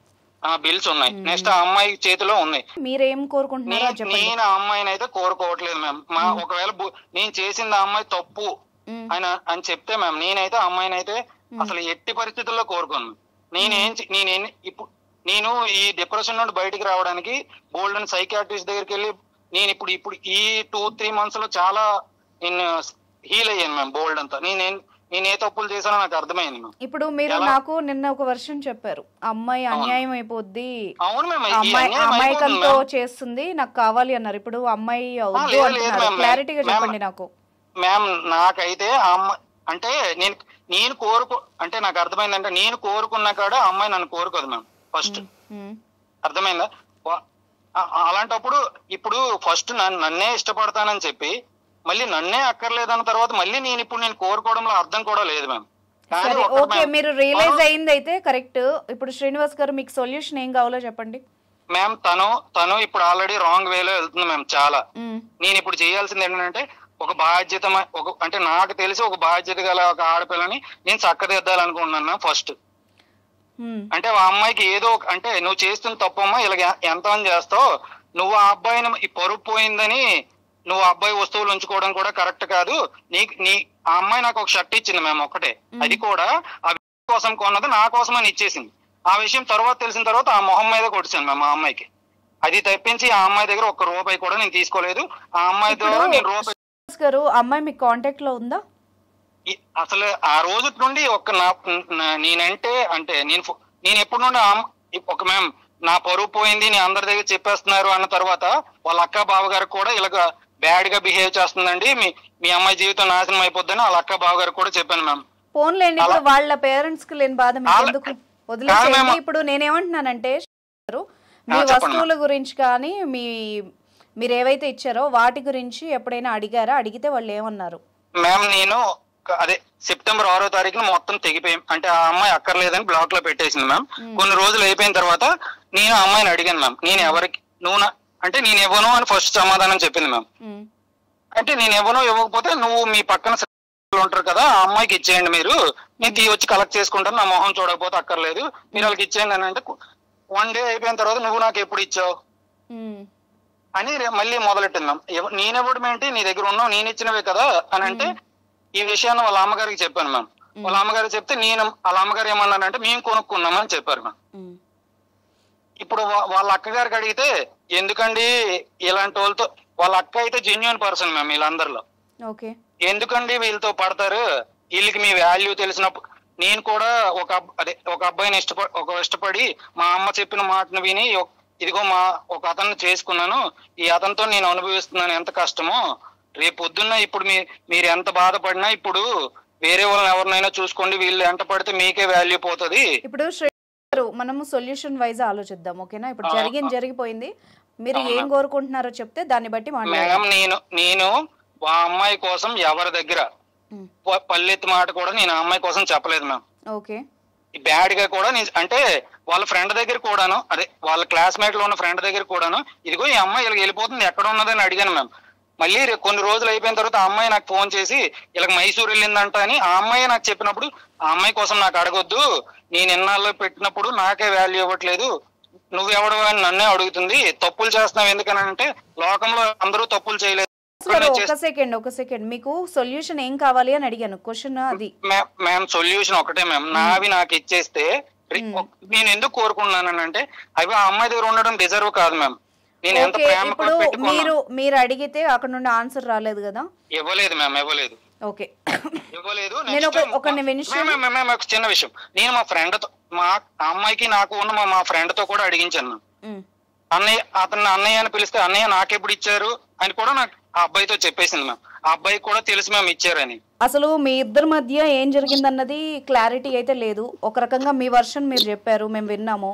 బిల్స్ ఉన్నాయి. నెక్స్ట్ ఆ అమ్మాయి చేతిలో ఉన్నాయి. మీరేం కోరుకుంటున్నారో? నేను ఆ అమ్మాయిని అయితే కోరుకోవట్లేదు మ్యామ్. ఒకవేళ నేను చేసింది ఆ అమ్మాయి తప్పు అని చెప్తే మ్యామ్, నేనైతే ఆ అమ్మాయిని అయితే అసలు ఎట్టి పరిస్థితుల్లో కోరుకోను. నేను ఈ డిప్రెషన్ నుండి బయటకు రావడానికి గోల్డెన్ సైకాట్రిస్ట్ దగ్గరికి వెళ్ళి నేను ఇప్పుడు ఈ 2-3 months లో చాలా నేను హీల్ అయ్యాను మ్యామ్. బోల్డ్ అంతా నేను ఏ తప్పులు చేశానో నాకు అర్థమైంది మ్యామ్. ఇప్పుడు మీరు నాకు నిన్న ఒక వర్షన్ చెప్పారు, అమ్మాయి అన్యాయం అయిపోద్ది, అవును మ్యామ్, అమ్మాయికంతో చేస్తుంది, నాకు కావాలి అన్నారు. ఇప్పుడు అమ్మాయి వద్దు అంటున్నారు, క్లారిటీగా చెప్పండి నాకు. మ్యామ్ నాకైతే ఆ అమ్మాయి అంటే నేను అంటే నాకు అర్థమైందంటే నేను కోరుకున్న కాడ అమ్మాయి నన్ను కోరుకోదు మ్యామ్ ఫస్ట్. అర్థమైందా? అలాంటప్పుడు ఇప్పుడు ఫస్ట్ నన్నే ఇష్టపడతానని చెప్పి మళ్ళీ నన్నే అక్కర్లేదన్న తర్వాత మళ్ళీ నేను కోరుకోవడంలో అర్థం కూడా లేదు మ్యామ్. ఓకే, మీరు రియలైజ్ అయింది అయితే కరెక్ట్. ఇప్పుడు శ్రీనివాస్ గారు మీకు సొల్యూషన్ ఏం కావాలో చెప్పండి. మ్యామ్ తను ఇప్పుడు ఆల్రెడీ రాంగ్ వేలో వెళ్తుంది మ్యామ్ చాలా. నేను ఇప్పుడు చేయాల్సింది ఏంటంటే ఒక బాధ్యత, అంటే నాకు తెలిసి ఒక బాధ్యత గల ఒక ఆడపిల్లని నేను చక్కదిద్దాలనుకుంటున్నాను మ్యామ్ ఫస్ట్. అంటే ఆ అమ్మాయికి ఏదో అంటే నువ్వు చేస్తున్న తప్పమ్మా, ఇలా ఎంతమంది చేస్తావు, నువ్వు ఆ అబ్బాయిని ఈ పరుపు పోయిందని నువ్వు ఆ అబ్బాయి వస్తువులు ఉంచుకోవడం కూడా కరెక్ట్ కాదు. ఆ అమ్మాయి నాకు ఒక షర్ట్ ఇచ్చింది మ్యామ్ ఒకటే, అది కూడా ఆ కోసం కొన్నది నా కోసమని ఇచ్చేసింది. ఆ విషయం తర్వాత తెలిసిన తర్వాత ఆ మొహం మీద కొట్టాను మ్యామ్ ఆ అమ్మాయికి. అది తప్పించి ఆ అమ్మాయి దగ్గర ఒక్క రూపాయి కూడా నేను తీసుకోలేదు. ఆ అమ్మాయి ద్వారా నేను రూపాయి గారు అమ్మాయి మీ కాంటాక్ట్ లో ఉందా? అసలు ఆ రోజు నుండి నేనంటే అంటే నేను ఎప్పటి నుండి ఒక మ్యామ్ నా పరువు పోయింది, నేను అందరి దగ్గర చెప్పేస్తున్నారు అన్న తర్వాత వాళ్ళ అక్క బావగారు కూడా ఇలాగ బ్యాడ్ గా బిహేవ్ చేస్తుందండి, మీ అమ్మాయి జీవితం నాశనం అయిపోద్దని వాళ్ళ అక్క బావగారు కూడా చెప్పాను మ్యామ్. ఫోన్లేండి, ఇప్పుడు వాళ్ళ పేరెంట్స్ కి లేని బాధ మీకు ఎందుకు? వదిలేసేయండి. ఇప్పుడు నేనేమంటున్నానంటే మీ వస్తువుల గురించి కానీ మీరు ఏవైతే ఇచ్చారో వాటి గురించి ఎప్పుడైనా అడిగారా? అడిగితే వాళ్ళు ఏమన్నారు? మ్యామ్ నేను అదే సెప్టెంబర్ 6వ తారీఖున మొత్తం తెగిపోయి అంటే ఆ అమ్మాయి అక్కర్లేదని బ్లాక్ లో పెట్టేసింది మ్యామ్. కొన్ని రోజులు అయిపోయిన తర్వాత నేను ఆ అమ్మాయిని అడిగాను మ్యామ్, నేను ఎవరికి అంటే నేను ఇవ్వను అని ఫస్ట్ సమాధానం చెప్పింది మ్యామ్. అంటే నేను ఇవ్వకపోతే నువ్వు మీ పక్కన ఉంటారు కదా ఆ అమ్మాయికి ఇచ్చేయండి, మీరు నేను వచ్చి కలెక్ట్ చేసుకుంటాను, నా మొహం చూడకపోతే అక్కర్లేదు, మీరు వాళ్ళకి ఇచ్చేయండి అని అంటే 1 డే అయిపోయిన తర్వాత నువ్వు నాకు ఎప్పుడు ఇచ్చావు అని మళ్ళీ మొదలెట్టింది మ్యామ్. నేనెవ్వడం ఏంటి, నీ దగ్గర ఉన్నావు, నేను ఇచ్చినవే కదా అని అంటే ఈ విషయాన్ని వాళ్ళ అమ్మగారికి చెప్పాను మ్యామ్. వాళ్ళ అమ్మగారికి చెప్తే వాళ్ళ అమ్మగారు ఏమన్నారంటే మేము కొనుక్కున్నామని చెప్పారు మ్యామ్. ఇప్పుడు వాళ్ళ అక్కగారికి అడిగితే ఎందుకండి ఇలాంటి వాళ్ళతో, వాళ్ళ అక్క అయితే జెన్యూన్ పర్సన్ మ్యామ్ వీళ్ళందరిలో, ఎందుకండి వీళ్ళతో పడతారు, వీళ్ళకి మీ వాల్యూ తెలిసినప్పుడు నేను కూడా ఒక అబ్బాయిని ఇష్టపడి మా అమ్మ చెప్పిన మాటను విని ఇదిగో ఒక అతన్ని చేసుకున్నాను, ఈ అతనితో నేను అనుభవిస్తున్నాను ఎంత కష్టమో, రేపు పొద్దున్న ఇప్పుడు మీరు ఎంత బాధపడినా ఇప్పుడు వేరే వాళ్ళని ఎవరినైనా చూసుకోండి, వీళ్ళు ఎంత పడితే మీకే వాల్యూ పోతుంది. ఇప్పుడు మనము సొల్యూషన్ వైజ్ ఆలోచిద్దాం, ఓకేనా? ఇప్పుడు జరిగిపోయింది, మీరు ఏం కోరుకుంటున్నారో చెప్తే దాన్ని బట్టి మాట్లాడదాం. నేను ఆ అమ్మాయి కోసం ఎవరి దగ్గర పల్లెత్తి మాట కూడా నేను ఆ అమ్మాయి కోసం చెప్పలేదు మ్యామ్. ఓకే, బ్యాడ్ గా కూడా అంటే వాళ్ళ ఫ్రెండ్ దగ్గర కూడాను, అదే వాళ్ళ క్లాస్మేట్ లో ఉన్న ఫ్రెండ్ దగ్గర కూడాను ఇదిగో ఈ అమ్మాయి ఇలా వెళ్ళిపోతుంది ఎక్కడ ఉన్నదని అడిగాను మ్యామ్. మళ్ళీ కొన్ని రోజులు అయిపోయిన తర్వాత ఆ అమ్మాయి నాకు ఫోన్ చేసి ఇలా మైసూర్ వెళ్ళిందంట అని ఆ అమ్మాయి నాకు చెప్పినప్పుడు ఆ అమ్మాయి కోసం నాకు అడగొద్దు, నేను ఎన్నాళ్ళు పెట్టినప్పుడు నాకే వాల్యూ ఇవ్వట్లేదు, నువ్వెవడు అని నన్నే అడుగుతుంది, తప్పులు చేస్తున్నావు ఎందుకని అంటే లోకంలో అందరూ తప్పులు చేయలేదు. ఒక సెకండ్ మీకు సొల్యూషన్ ఏం కావాలి అని అడిగాను, క్వశ్చన్ అది. మ్యామ్ సొల్యూషన్ ఒకటే మ్యామ్, నావి నాకు ఇచ్చేస్తే నేను ఎందుకు కోరుకున్నాను అంటే అవి ఆ అమ్మాయి దగ్గర ఉండడం డిజర్వ్ కాదు మ్యామ్. నేను ఎంత ప్రేమ మీరు అడిగితే అక్కడ నుండి ఆన్సర్ రాలేదు కదా? ఇవ్వలేదు మ్యామ్, ఇవ్వలేదు. ఓకే, ఇవ్వలేదు. ఒక చిన్న విషయం, నేను మా ఫ్రెండ్ తో మా అమ్మాయికి నాకు ఉన్న మా ఫ్రెండ్ తో కూడా అడిగించాను. అన్నయ్య అన్నయ్య అని పిలిస్తే అన్నయ్య నాకెప్పుడు ఇచ్చారు అని కూడా నాకు ఆ అబ్బాయితో చెప్పేసింది మ్యామ్. ఆ అబ్బాయికి కూడా తెలుసు మ్యామ్ ఇచ్చారని. అసలు మీ ఇద్దరి మధ్య ఏం జరిగిందన్నది క్లారిటీ అయితే లేదు. ఒక రకంగా మీ వర్షన్ మీరు చెప్పారు, మేము విన్నాము.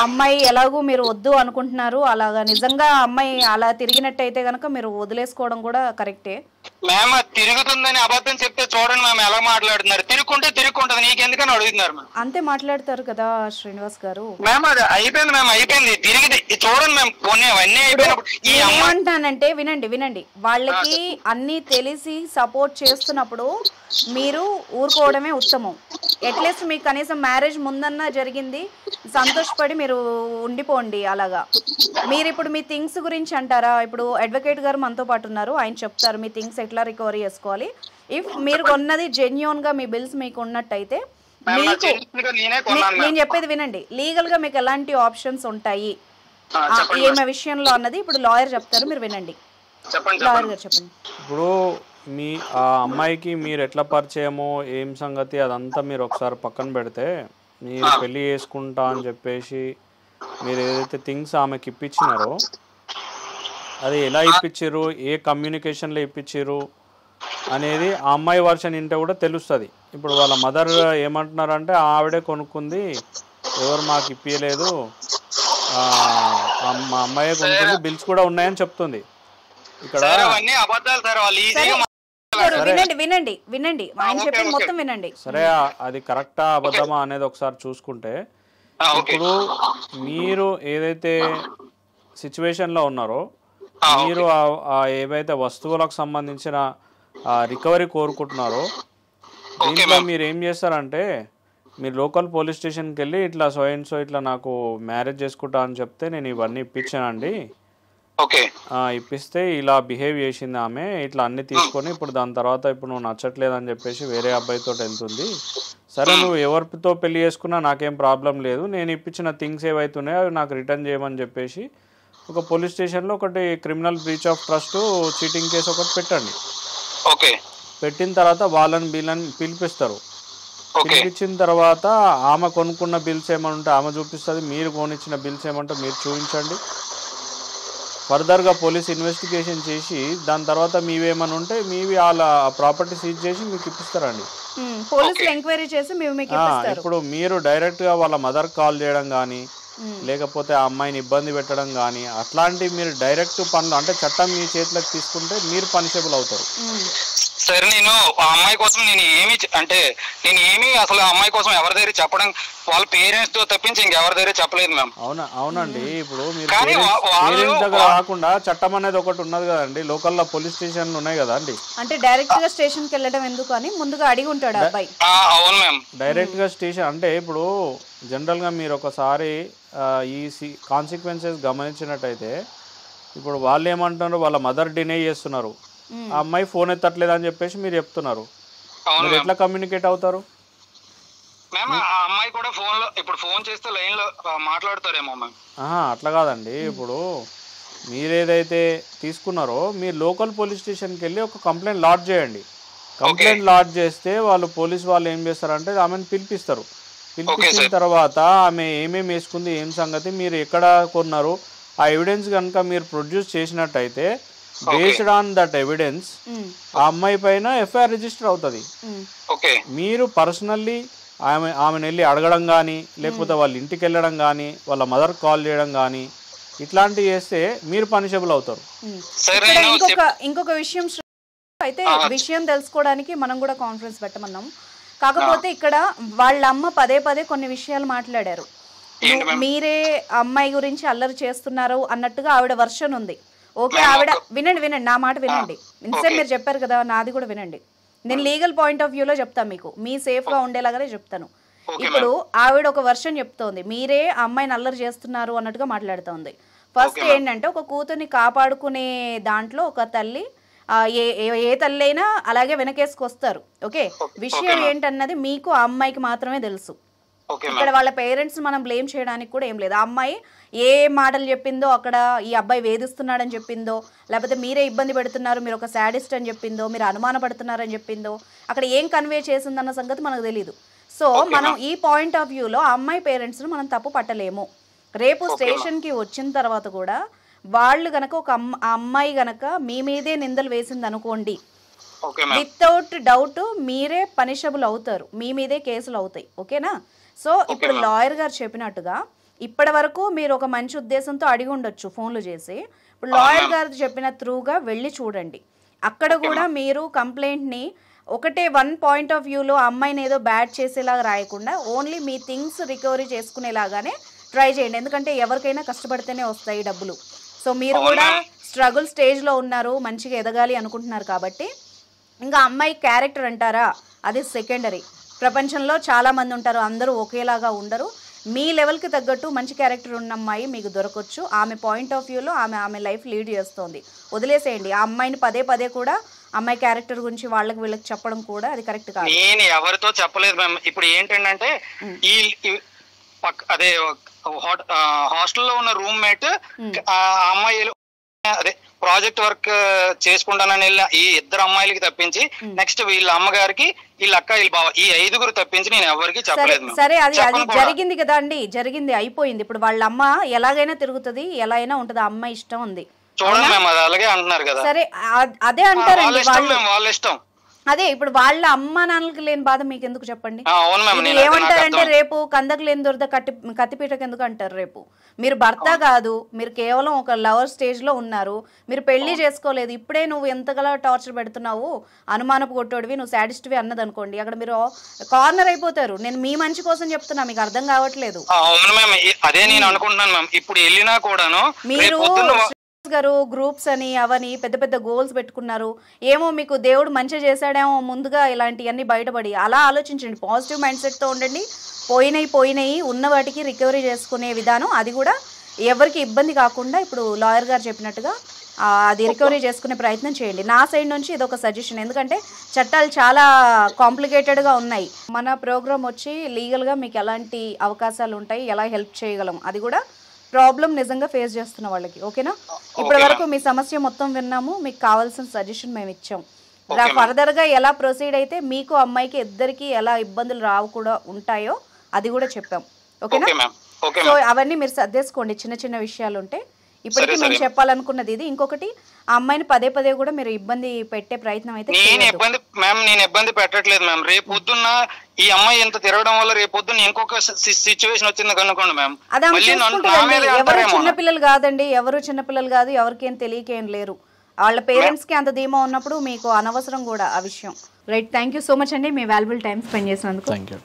అమ్మాయి ఎలాగూ మీరు వద్దు అనుకుంటున్నారు, అలాగా నిజంగా అమ్మాయి అలా తిరిగినట్టయితే గనక మీరు వదిలేసుకోవడం కూడా కరెక్టే. మ్యామ్ తిరుగుతుందని అబద్ధం చెప్తే చూడండి మ్యామ్ ఎలా మాట్లాడుతున్నారు, తిరుగుకుంటుంది నీకెందుకని అడుగుతున్నారు మ్యామ్. అంతే మాట్లాడతారు కదా శ్రీనివాస్ గారు. మ్యామ్ అది అయిపోయింది మ్యామ్, అయిపోయింది, తిరిగి చూడండి మ్యామ్. అవన్నీ ఏమంటానంటే వినండి, వాళ్ళకి అన్ని తెలిసి సపోర్ట్ చేస్తున్నప్పుడు మీరు ఊరుకోవడమే ఉత్తమం. అట్లీస్ట్ మీకు కనీసం మ్యారేజ్ ముందన్నా జరిగింది, సంతోషపడి మీరు ఉండిపోండి. అలాగా మీరు ఇప్పుడు మీ థింగ్స్ గురించి అంటారా? ఇప్పుడు అడ్వకేట్ గారు మనతో పాటు ఉన్నారు, ఆయన చెప్తారు మీ థింగ్స్ ఎట్లా రికవరీ చేసుకోవాలి. ఇఫ్ మీరు కొన్నది జెన్యూన్ గా మీ బిల్స్ మీకు ఉన్నట్టయితే నేను చెప్పేది వినండి, లీగల్ గా మీకు ఎలాంటి ఆప్షన్స్ ఉంటాయి ఏమే విషయంలో అన్నది ఇప్పుడు లాయర్ చెప్తారు, మీరు వినండి. లాయర్ గారు చెప్పండి. ఇప్పుడు ఆ అమ్మాయికి మీరు ఎట్లా పరిచయమో ఏం సంగతి అదంతా మీరు ఒకసారి పక్కన పెడితే, మీరు పెళ్లి చేసుకుంటా అని చెప్పేసి మీరు ఏదైతే థింగ్స్ ఆమెకి ఇప్పించినారో అది ఎలా ఇప్పించారు, ఏ కమ్యూనికేషన్లో ఇప్పించారు అనేది ఆ అమ్మాయి వర్షన్ వింటే కూడా తెలుస్తుంది. ఇప్పుడు వాళ్ళ మదర్ ఏమంటున్నారంటే ఆవిడే కొనుక్కుంది, ఎవరు మాకు ఇప్పించలేదు, మా అమ్మాయి కొనుక్కుంది, బిల్స్ కూడా ఉన్నాయని చెప్తుంది. ఇక్కడ వినండి ఆయన చెప్పేది మొత్తం వినండి. సరే, అది కరెక్టా అబద్ధమా అనేది ఒకసారి చూసుకుంటే, ఇప్పుడు మీరు ఏదైతే సిచ్యువేషన్లో ఉన్నారో, మీరు ఏవైతే వస్తువులకు సంబంధించిన రికవరీ కోరుకుంటున్నారో, దీంట్లో మీరు ఏం చేస్తారంటే, మీరు లోకల్ పోలీస్ స్టేషన్కి వెళ్ళి ఇట్లా సో అండ్ సో ఇట్లా నాకు మ్యారేజ్ చేసుకుంటా అని చెప్తే నేను ఇవన్నీ ఇప్పించానండి, ఇప్పిస్తే ఇలా బిహేవ్ చేసింది ఆమె, ఇట్లా అన్ని తీసుకొని ఇప్పుడు దాని తర్వాత ఇప్పుడు నువ్వు నచ్చట్లేదని చెప్పేసి వేరే అబ్బాయితో వెళ్తుంది, సరే నువ్వు ఎవరితో పెళ్లి చేసుకున్నా నాకేం ప్రాబ్లం లేదు, నేను ఇప్పించిన థింగ్స్ ఏవైతున్నాయో అవి నాకు రిటర్న్ చేయమని చెప్పేసి ఒక పోలీస్ స్టేషన్లో ఒకటి criminal breach of trust cheating case ఒకటి పెట్టండి. పెట్టిన తర్వాత వీళ్ళని పిలిపిస్తారు. పిలిపించిన తర్వాత ఆమె కొనుక్కున్న బిల్స్ ఏమైనా ఉంటే ఆమె చూపిస్తుంది, మీరు కొనిచ్చిన బిల్స్ ఏమంటే మీరు చూపించండి. ఫర్దర్గా పోలీస్ ఇన్వెస్టిగేషన్ చేసి దాని తర్వాత మీవేమని ఉంటే మీవి వాళ్ళ ప్రాపర్టీ సీజ్ చేసి మీకు ఇప్పిస్తారండి. పోలీసులు ఎంక్వైరీ చేసి ఇప్పుడు మీరు డైరెక్ట్గా వాళ్ళ మదర్ కాల్ చేయడం కానీ లేకపోతే ఆ అమ్మాయిని ఇబ్బంది పెట్టడం కానీ అట్లాంటివి మీరు డైరెక్ట్ పనులు అంటే చట్టం మీ చేతిలోకి తీసుకుంటే మీరు పనిషబుల్ అవుతారు. సరే, నేను ఆ అమ్మాయి కోసం నేను ఏమి అసలు ఆ అమ్మాయి కోసం ఎవరి దగ్గర చెప్పడం, వాళ్ళ పేరెంట్స్ తో తప్పించి ఇంకెవరి దగ్గర చెప్పలేదు మ్యామ్. అవునండి. ఇప్పుడు మీరు పేరెంట్స్ దగ్గర కాకుండా చట్టం అనేది ఒకటి ఉన్నది కదండి, లోకల్లో పోలీస్ స్టేషన్లు ఉన్నాయి కదా అండి. అంటే డైరెక్ట్ గా స్టేషన్ కి వెళ్ళడం ఎందుకు అని ముందుగా అడిగి ఉంటాడు అబ్బాయి. అవును మ్యామ్. డైరెక్ట్ గా స్టేషన్ అంటే ఇప్పుడు జనరల్ గా మీరు ఒకసారి ఈ కాన్సిక్వెన్సెస్ గమనించినట్టయితే, ఇప్పుడు వాళ్ళు ఏమంటున్నారు, వాళ్ళ మదర్ డినై చేస్తున్నారు, ఆ అమ్మాయి ఫోన్ ఎత్తట్లేదు అని చెప్పేసి మీరు చెప్తున్నారు, మీరు ఎట్లా కమ్యూనికేట్ అవుతారు? అమ్మాయి కూడా ఫోన్ లో ఇప్పుడు ఫోన్ చేస్తే లైన్ లో మాట్లాడతారేమో మ్యామ్. అట్లా కాదండి. ఇప్పుడు మీరేదైతే తీసుకున్నారో మీరు లోకల్ పోలీస్ స్టేషన్కి వెళ్ళి ఒక కంప్లైంట్ లాడ్జ్ చేయండి. కంప్లైంట్ లాడ్జ్ చేస్తే వాళ్ళు పోలీస్ వాళ్ళు ఏం చేస్తారంటే ఆమెను పిలిపిస్తారు. పిలిపించిన తర్వాత ఆమె ఏమేమి వేసుకుంది, ఏం సంగతి, మీరు ఎక్కడ కొన్నారు, ఆ ఎవిడెన్స్ కనుక మీరు ప్రొడ్యూస్ చేసినట్టయితే బేస్డ్ ఆన్ దట్ ఎవిడెన్స్ ఆ అమ్మాయి పైన ఎఫ్ఐఆర్ రిజిస్టర్ అవుతుంది. మీరు పర్సనల్లీ ఆమెను వెళ్ళి అడగడం కానీ లేకపోతే వాళ్ళ ఇంటికి వెళ్ళడం కానీ వాళ్ళ మదర్ కాల్ చేయడం కానీ ఇట్లాంటివి చేస్తే మీరు పనిషబుల్ అవుతారు. ఇంకొక విషయం అయితే, విషయం తెలుసుకోవడానికి మనం కూడా కాన్ఫరెన్స్ పెట్టమన్నాం. కాకపోతే ఇక్కడ వాళ్ళ అమ్మ పదే పదే కొన్ని విషయాలు మాట్లాడారు. మీరే అమ్మాయి గురించి అల్లరి చేస్తున్నారు అన్నట్టుగా ఆవిడ వర్షన్ ఉంది. ఓకే, ఆవిడ వినండి నా మాట వినండి. ఇన్సేపు మీరు చెప్పారు కదా, నాది కూడా వినండి. నేను లీగల్ పాయింట్ ఆఫ్ వ్యూలో చెప్తాను, మీకు మీ సేఫ్ గా ఉండేలాగానే చెప్తాను. ఇప్పుడు ఆవిడ ఒక వర్షన్ చెప్తోంది, మీరే అమ్మాయిని అల్లరి చేస్తున్నారు అన్నట్టుగా మాట్లాడుతోంది. ఫస్ట్ ఏంటంటే, ఒక కూతుర్ని కాపాడుకునే దాంట్లో ఒక తల్లి ఏ తల్లి అయినా అలాగే వెనకేసుకొస్తారు. ఓకే, విషయం ఏంటన్నది మీకు ఆ అమ్మాయికి మాత్రమే తెలుసు. ఇక్కడ వాళ్ళ పేరెంట్స్ మనం బ్లేమ్ చేయడానికి కూడా ఏం లేదు. ఆ అమ్మాయి ఏ మాటలు చెప్పిందో, అక్కడ ఈ అబ్బాయి వేధిస్తున్నాడని చెప్పిందో, లేకపోతే మీరే ఇబ్బంది పెడుతున్నారు, మీరు ఒక శాడిస్ట్ అని చెప్పిందో, మీరు అనుమానపడుతున్నారని చెప్పిందో, అక్కడ ఏం కన్వే చేసిందన్న సంగతి మనకు తెలియదు. సో మనం ఈ పాయింట్ ఆఫ్ వ్యూలో ఆ అమ్మాయి పేరెంట్స్ను మనం తప్పు పట్టలేము. రేపు స్టేషన్కి వచ్చిన తర్వాత కూడా వాళ్ళు గనక ఒక అమ్మాయి గనక మీ మీదే నిందలు వేసింది అనుకోండి, వితౌట్ డౌట్ మీరే పనిషబుల్ అవుతారు, మీ మీదే కేసులు అవుతాయి. ఓకేనా? సో ఇప్పుడు లాయర్ గారు చెప్పినట్టుగా ఇప్పటి వరకు మీరు ఒక మంచి ఉద్దేశంతో అడిగి ఉండొచ్చు ఫోన్లు చేసి. ఇప్పుడు లాయర్ గారు చెప్పిన త్రూగా వెళ్ళి చూడండి. అక్కడ కూడా మీరు కంప్లైంట్ని ఒకటే వన్ పాయింట్ ఆఫ్ వ్యూలో అమ్మాయిని ఏదో బ్యాడ్ చేసేలాగా రాయకుండా only me things recovery చేసుకునేలాగానే try చేయండి. ఎందుకంటే ఎవరికైనా కష్టపడితేనే వస్తాయి డబ్బులు. సో మీరు కూడా స్ట్రగుల్ స్టేజ్లో ఉన్నారు, మంచిగా ఎదగాలి అనుకుంటున్నారు కాబట్టి ఇంకా అమ్మాయి క్యారెక్టర్ అంటారా, అది సెకండరీ. ప్రపంచంలో చాలామంది ఉంటారు, అందరూ ఒకేలాగా ఉండరు. మీ లెవెల్కి తగ్గట్టు మంచి క్యారెక్టర్ ఉన్న అమ్మాయి మీకు దొరకవచ్చు. ఆమె పాయింట్ ఆఫ్ వ్యూలో ఆమె లైఫ్ లీడ్ చేస్తోంది. వదిలేసేయండి ఆ అమ్మాయిని. పదే పదే కూడా అమ్మాయి క్యారెక్టర్ గురించి వాళ్ళకి వీళ్ళకి చెప్పడం కూడా అది కరెక్ట్ కాదు. నేను ఎవరితో చెప్పలేదు మ్యామ్. ఇప్పుడు ఏంటంటే ఈ అదే హాస్టల్లో ఉన్న రూమ్మేట్ ఆ అమ్మాయి అదే ప్రాజెక్ట్ వర్క్ చేసుకుంటానని వెళ్ళిన ఈ ఇద్దరు అమ్మాయిలకి తప్పించి నెక్స్ట్ వీళ్ళ అమ్మగారికి వీళ్ళ అక్క వీళ్ళ బావ ఈ 5 తప్పించి నేను ఎవరికి చెప్పలేదు. సరే అది జరిగింది కదా అండి, జరిగింది అయిపోయింది. ఇప్పుడు వాళ్ళ అమ్మ ఎలాగైనా తిరుగుతుంది, ఎలా అయినా ఉంటది, అమ్మ ఇష్టం ఉంది. చూడండి మేము అది అలాగే అంటున్నారు కదా. సరే అదే అంటారండి వాళ్ళ ఇష్టం. అదే ఇప్పుడు వాళ్ళ అమ్మ నాన్నలకి లేని బాధ మీకు ఎందుకు చెప్పండి? ఇది ఏమంటారంటే రేపు కందకు లేని దొరద కత్తిపీటకు ఎందుకు అంటారు? రేపు మీరు భర్త కాదు, మీరు కేవలం ఒక లవర్ స్టేజ్ లో ఉన్నారు, మీరు పెళ్లి చేసుకోలేదు, ఇప్పుడే నువ్వు ఎంతగా టార్చర్ పెడుతున్నావు, అనుమానపు కొట్టోడివి, నువ్వు సాడిస్ట్వి అన్నది అనుకోండి, అక్కడ మీరు కార్నర్ అయిపోతారు. నేను మీ మంచి కోసం చెప్తున్నా, మీకు అర్థం కావట్లేదు. అదే నేను అనుకుంటున్నాను మ్యామ్. ఇప్పుడు వెళ్ళినా కూడాను మీరు గారు గ్రూప్స్ అని అవని పెద్ద పెద్ద గోల్స్ పెట్టుకున్నారు, ఏమో మీకు దేవుడు మంచి చేశాడేమో ముందుగా ఇలాంటివన్నీ బయటపడి, అలా ఆలోచించండి. పాజిటివ్ మైండ్ సెట్తో ఉండండి. పోయినాయి ఉన్న వాటికి రికవరీ చేసుకునే విధానం, అది కూడా ఎవరికి ఇబ్బంది కాకుండా ఇప్పుడు లాయర్ గారు చెప్పినట్టుగా అది రికవరీ చేసుకునే ప్రయత్నం చేయండి. నా సైడ్ నుంచి ఇది ఒక సజెషన్. ఎందుకంటే చట్టాలు చాలా కాంప్లికేటెడ్గా ఉన్నాయి. మన ప్రోగ్రామ్ వచ్చి లీగల్గా మీకు ఎలాంటి అవకాశాలు ఉంటాయి, ఎలా హెల్ప్ చేయగలం, అది కూడా ప్రాబ్లం నిజంగా ఫేస్ చేస్తున్న వాళ్ళకి. ఓకేనా? ఇప్పటి వరకు మీ సమస్య మొత్తం విన్నాము, మీకు కావాల్సిన సజెషన్ మేము ఇచ్చాం. ఫర్దర్గా ఎలా ప్రొసీడ్ అయితే మీకు అమ్మాయికి ఇద్దరికి ఎలా ఇబ్బందులు రావు కూడా ఉంటాయో అది కూడా చెప్పాం. ఓకేనా? సో అవన్నీ మీరు సర్దేసుకోండి, చిన్న చిన్న విషయాలు ఉంటే. ఇప్పటికీ మేము చెప్పాలనుకున్నది ఇది. ఇంకొకటి, ఆ అమ్మాయిని పదే కూడా మీరు ఇబ్బంది పెట్టే ప్రయత్నం అయితే నేను ఇబ్బంది పెట్టట్లేదు మ్యామ్. రేపు పొద్దున్న ఈ అమ్మాయి ఎంత తిరగడం వల్ల రేపు పొద్దున్న ఇంకొక సిచ్యువేషన్ వచ్చింది కనుకోండి మ్యామ్. ఎవరు చిన్నపిల్లలు కాదండి, ఎవరు చిన్నపిల్లలు కాదు, ఎవరికి ఏం తెలియకేం లేరు. వాళ్ళ పేరెంట్స్ కి అంత ధీమా ఉన్నప్పుడు మీకు అనవసరం కూడా ఆ విషయం. Right, thank you so much అండి మీ వాల్యుబుల్ టైం స్పెండ్ చేసినందుకు. Thank you.